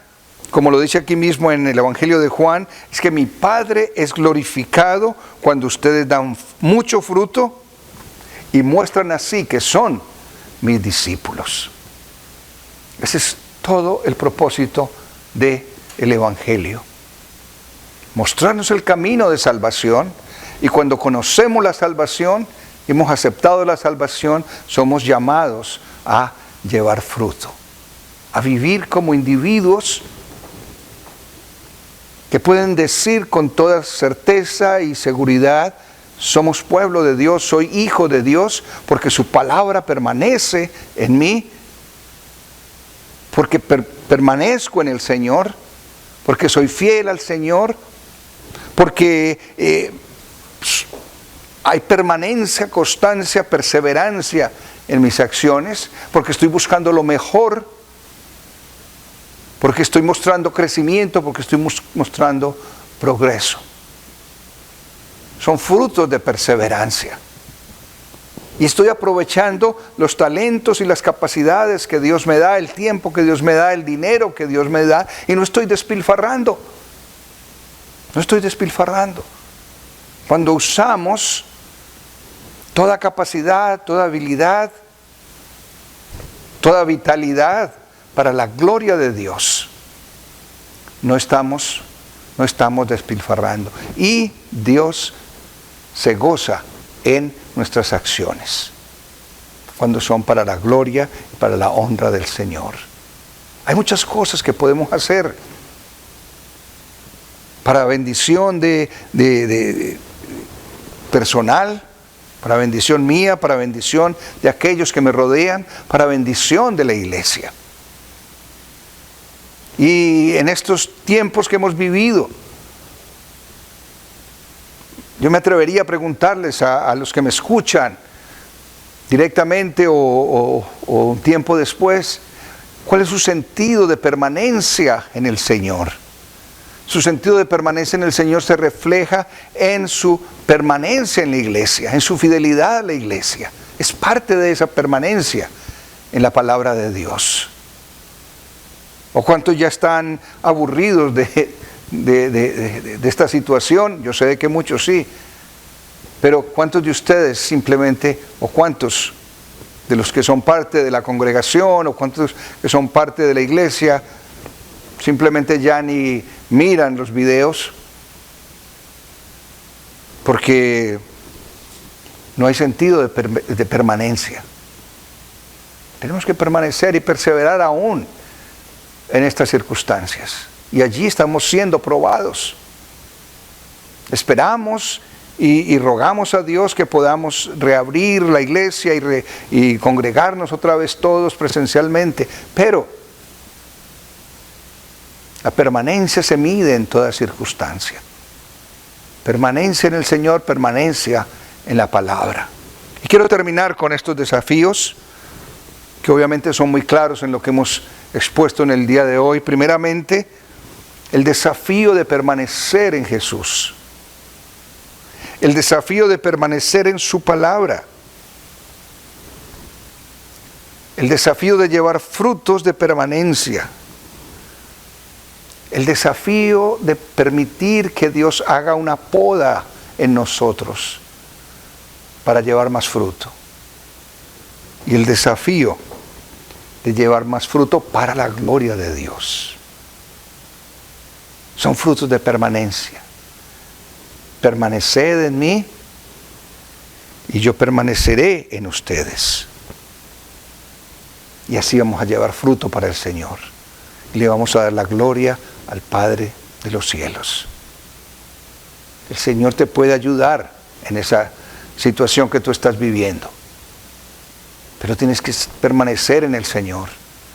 como lo dice aquí mismo en el Evangelio de Juan, es que mi Padre es glorificado cuando ustedes dan mucho fruto y muestran así que son mis discípulos. Ese es todo el propósito del Evangelio. Mostrarnos el camino de salvación, y cuando conocemos la salvación, hemos aceptado la salvación, somos llamados a llevar fruto, a vivir como individuos que pueden decir con toda certeza y seguridad, somos pueblo de Dios, soy hijo de Dios, porque su palabra permanece en mí, porque permanezco en el Señor, porque soy fiel al Señor, porque hay permanencia, constancia, perseverancia en mis acciones, porque estoy buscando lo mejor, porque estoy mostrando crecimiento, porque estoy mostrando progreso. Son frutos de perseverancia. Y estoy aprovechando los talentos y las capacidades que Dios me da, el tiempo que Dios me da, el dinero que Dios me da, y no estoy despilfarrando. No estoy despilfarrando. Cuando usamos toda capacidad, toda habilidad, toda vitalidad para la gloria de Dios, no estamos despilfarrando. Y Dios se goza en nuestras acciones, cuando son para la gloria y para la honra del Señor. Hay muchas cosas que podemos hacer para bendición de personal, para bendición mía, para bendición de aquellos que me rodean, para bendición de la iglesia. Y en estos tiempos que hemos vivido, yo me atrevería a preguntarles a los que me escuchan directamente o o un tiempo después, ¿cuál es su sentido de permanencia en el Señor? Su sentido de permanencia en el Señor se refleja en su permanencia en la iglesia, en su fidelidad a la iglesia. Es parte de esa permanencia en la palabra de Dios. ¿O cuántos ya están aburridos de esta situación? Yo sé que muchos sí. Pero ¿cuántos de ustedes simplemente, o cuántos de los que son parte de la congregación, o cuántos que son parte de la iglesia, simplemente ya ni miran los videos? Porque no hay sentido de permanencia. Tenemos que permanecer y perseverar aún en estas circunstancias. Y allí estamos siendo probados. Esperamos y rogamos a Dios que podamos reabrir la iglesia y congregarnos otra vez todos presencialmente. Pero la permanencia se mide en toda circunstancia. Permanencia en el Señor, permanencia en la palabra. Y quiero terminar con estos desafíos, que obviamente son muy claros en lo que hemos expuesto en el día de hoy. Primeramente, el desafío de permanecer en Jesús. El desafío de permanecer en su palabra. El desafío de llevar frutos de permanencia. El desafío de permitir que Dios haga una poda en nosotros para llevar más fruto. Y el desafío de llevar más fruto para la gloria de Dios. Son frutos de permanencia. Permaneced en mí y yo permaneceré en ustedes. Y así vamos a llevar fruto para el Señor. Y le vamos a dar la gloria al Padre de los cielos. El Señor te puede ayudar en esa situación que tú estás viviendo. Pero tienes que permanecer en el Señor,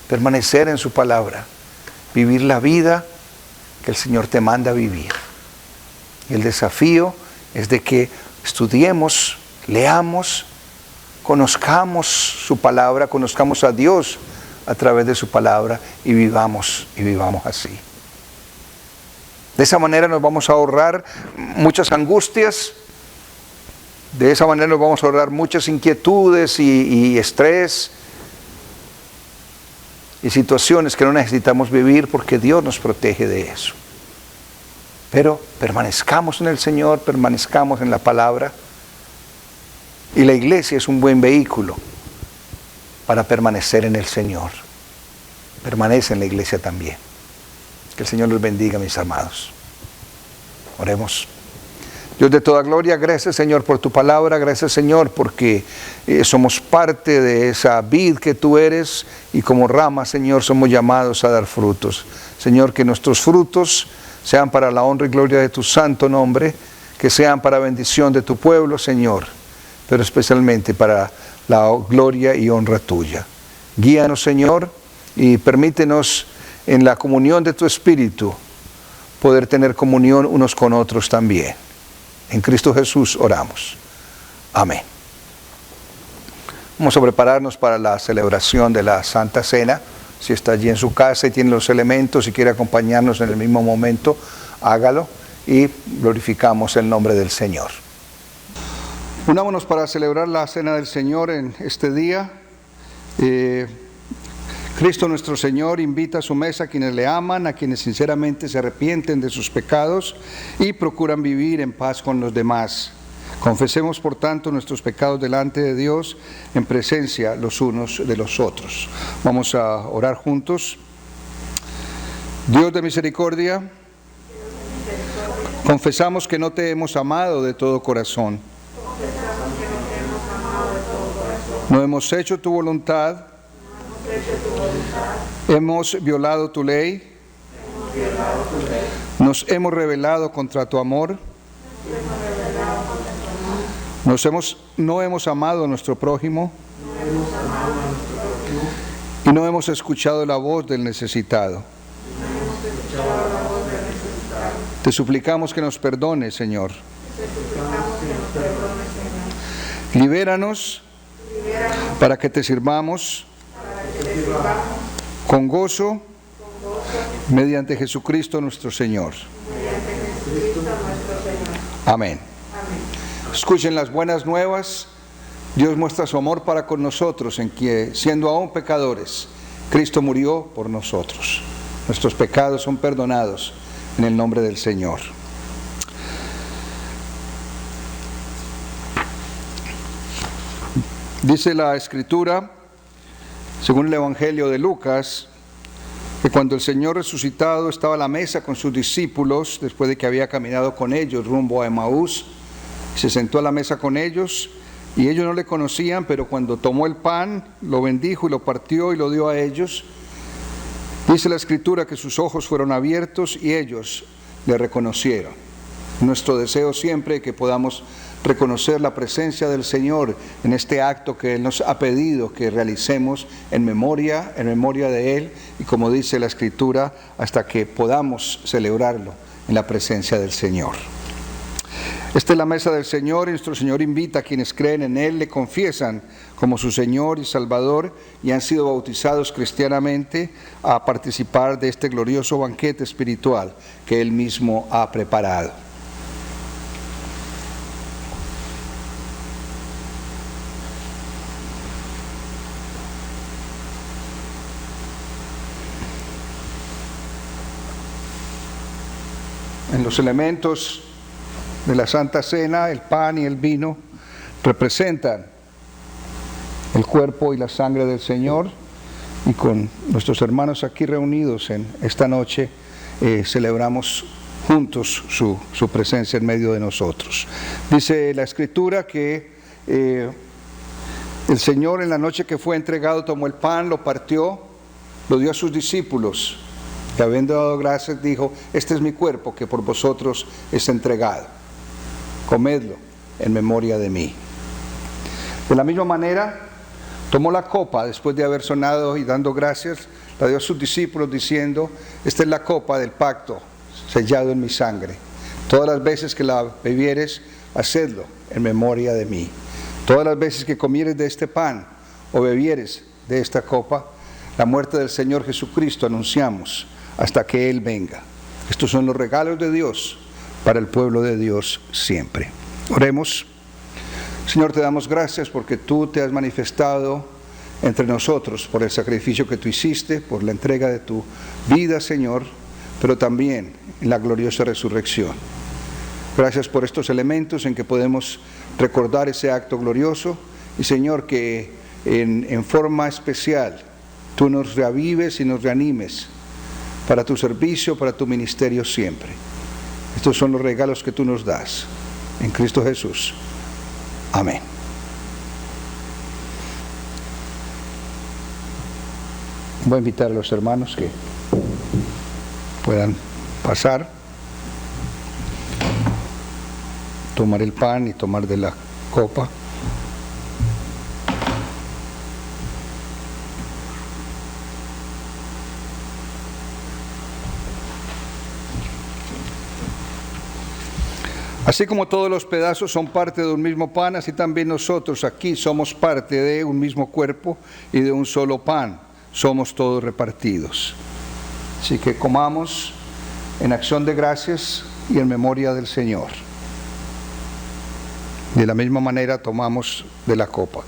permanecer en su palabra, vivir la vida que el Señor te manda vivir. Y el desafío es de que estudiemos, leamos, conozcamos su palabra, conozcamos a Dios a través de su palabra y vivamos así. De esa manera nos vamos a ahorrar muchas angustias. De esa manera nos vamos a ahorrar muchas inquietudes y estrés y situaciones que no necesitamos vivir, porque Dios nos protege de eso. Pero permanezcamos en el Señor, permanezcamos en la palabra, y la iglesia es un buen vehículo para permanecer en el Señor. Permanece en la iglesia también. Que el Señor los bendiga, mis amados. Oremos. Dios de toda gloria, gracias Señor por tu palabra, gracias Señor porque somos parte de esa vid que tú eres, y como rama, Señor, somos llamados a dar frutos. Señor, que nuestros frutos sean para la honra y gloria de tu santo nombre, que sean para bendición de tu pueblo, Señor, pero especialmente para la gloria y honra tuya. Guíanos, Señor, y permítenos en la comunión de tu Espíritu poder tener comunión unos con otros también. En Cristo Jesús oramos. Amén. Vamos a prepararnos para la celebración de la Santa Cena. Si está allí en su casa y tiene los elementos y quiere acompañarnos en el mismo momento, hágalo y glorificamos el nombre del Señor. Unámonos para celebrar la Cena del Señor en este día. Cristo nuestro Señor invita a su mesa a quienes le aman, a quienes sinceramente se arrepienten de sus pecados y procuran vivir en paz con los demás. Confesemos, por tanto, nuestros pecados delante de Dios en presencia los unos de los otros. Vamos a orar juntos. Dios de misericordia, confesamos que no te hemos amado de todo corazón. No hemos hecho tu voluntad. Hemos violado tu ley. Nos hemos rebelado contra tu amor. No hemos amado a nuestro prójimo. Y no hemos escuchado la voz del necesitado. Te suplicamos que nos perdones, Señor. Libéranos para que te sirvamos con gozo, mediante Jesucristo nuestro Señor. Amén. Escuchen las buenas nuevas. Dios muestra su amor para con nosotros en que, siendo aún pecadores, Cristo murió por nosotros. Nuestros pecados son perdonados en el nombre del Señor. Dice la Escritura, según el Evangelio de Lucas, que cuando el Señor resucitado estaba a la mesa con sus discípulos, después de que había caminado con ellos rumbo a Emaús, se sentó a la mesa con ellos, y ellos no le conocían, pero cuando tomó el pan, lo bendijo y lo partió y lo dio a ellos. Dice la Escritura que sus ojos fueron abiertos y ellos le reconocieron. Nuestro deseo siempre es que podamos reconocer la presencia del Señor en este acto que Él nos ha pedido que realicemos en memoria de Él, y como dice la Escritura, hasta que podamos celebrarlo en la presencia del Señor. Esta es la mesa del Señor, y nuestro Señor invita a quienes creen en Él, le confiesan como su Señor y Salvador y han sido bautizados cristianamente, a participar de este glorioso banquete espiritual que Él mismo ha preparado. En los elementos de la Santa Cena, el pan y el vino representan el cuerpo y la sangre del Señor, y con nuestros hermanos aquí reunidos en esta noche celebramos juntos su presencia en medio de nosotros. Dice la Escritura que el Señor, en la noche que fue entregado, tomó el pan, lo partió, lo dio a sus discípulos, y habiendo dado gracias dijo: este es mi cuerpo que por vosotros es entregado, comedlo en memoria de mí. De la misma manera tomó la copa después de haber sonado y dando gracias, la dio a sus discípulos diciendo: esta es la copa del pacto sellado en mi sangre, todas las veces que la bebieres, hacedlo en memoria de mí. Todas las veces que comieres de este pan o bebieres de esta copa, la muerte del Señor Jesucristo anunciamos hasta que Él venga. Estos son los regalos de Dios para el pueblo de Dios siempre. Oremos. Señor, te damos gracias porque tú te has manifestado entre nosotros por el sacrificio que tú hiciste, por la entrega de tu vida, Señor, pero también en la gloriosa resurrección. Gracias por estos elementos en que podemos recordar ese acto glorioso, y Señor, que en forma especial tú nos reavives y nos reanimes para tu servicio, para tu ministerio siempre. Estos son los regalos que tú nos das en Cristo Jesús. Amén. Voy a invitar a los hermanos que puedan pasar, tomar el pan y tomar de la copa. Así como todos los pedazos son parte de un mismo pan, así también nosotros aquí somos parte de un mismo cuerpo y de un solo pan. Somos todos repartidos. Así que comamos en acción de gracias y en memoria del Señor. De la misma manera tomamos de la copa.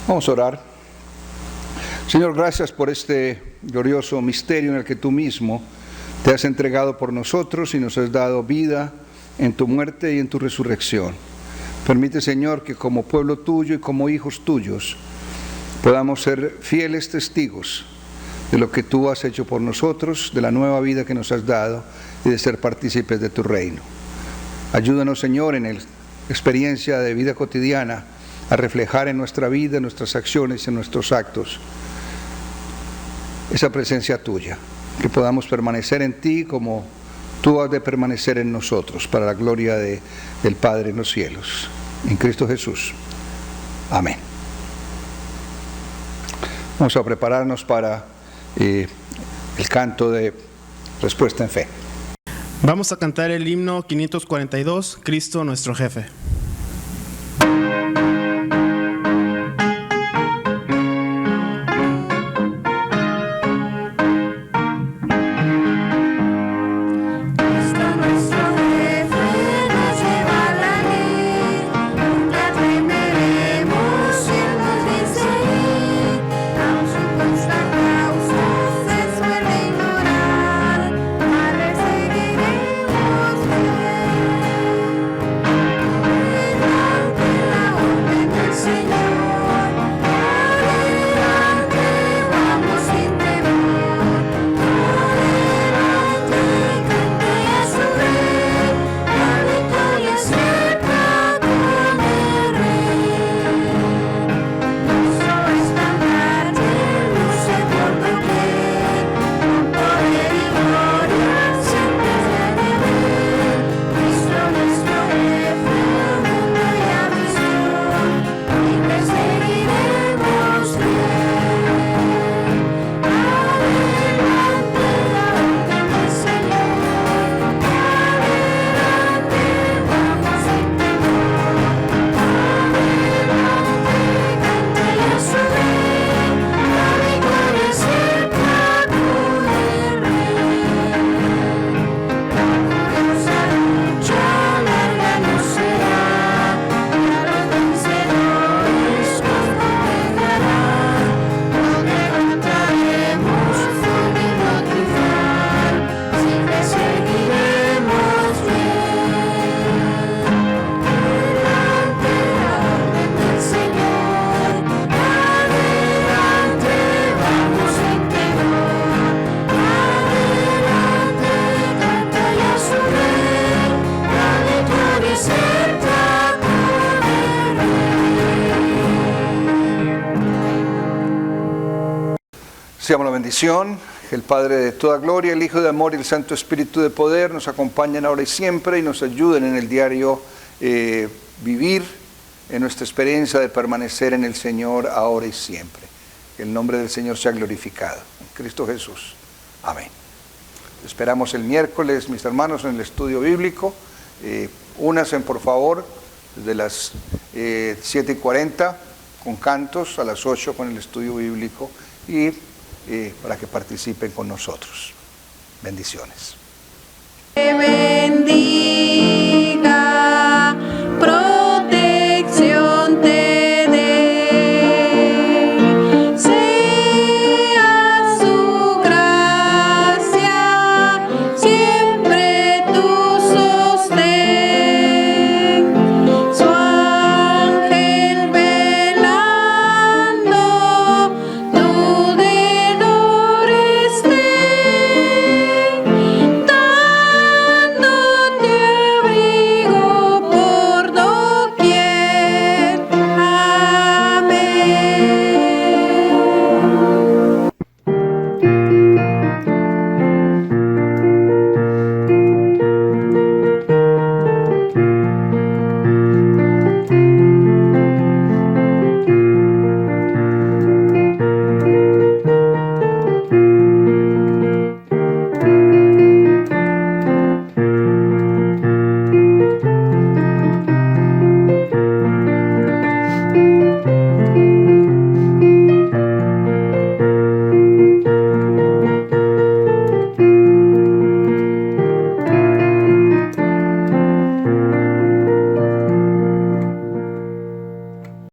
Vamos a orar. Señor, gracias por este glorioso misterio en el que tú mismo te has entregado por nosotros y nos has dado vida en tu muerte y en tu resurrección. Permite, Señor, que como pueblo tuyo y como hijos tuyos podamos ser fieles testigos de lo que tú has hecho por nosotros, de la nueva vida que nos has dado y de ser partícipes de tu reino. Ayúdanos, Señor, en la experiencia de vida cotidiana a reflejar en nuestra vida, en nuestras acciones, en nuestros actos, esa presencia tuya, que podamos permanecer en ti como tú has de permanecer en nosotros, para la gloria del Padre en los cielos. En Cristo Jesús. Amén. Vamos a prepararnos para el canto de respuesta en fe. Vamos a cantar el himno 542, Cristo nuestro Jefe. Seamos la bendición, que el Padre de toda gloria, el Hijo de amor y el Santo Espíritu de poder nos acompañen ahora y siempre y nos ayuden en el diario vivir en nuestra experiencia de permanecer en el Señor ahora y siempre. Que el nombre del Señor sea glorificado. En Cristo Jesús. Amén. Esperamos el miércoles, mis hermanos, en el estudio bíblico. Únanse, por favor, desde las 7:40 con cantos, a las 8 con el estudio bíblico y para que participen con nosotros. Bendiciones. Bendiga.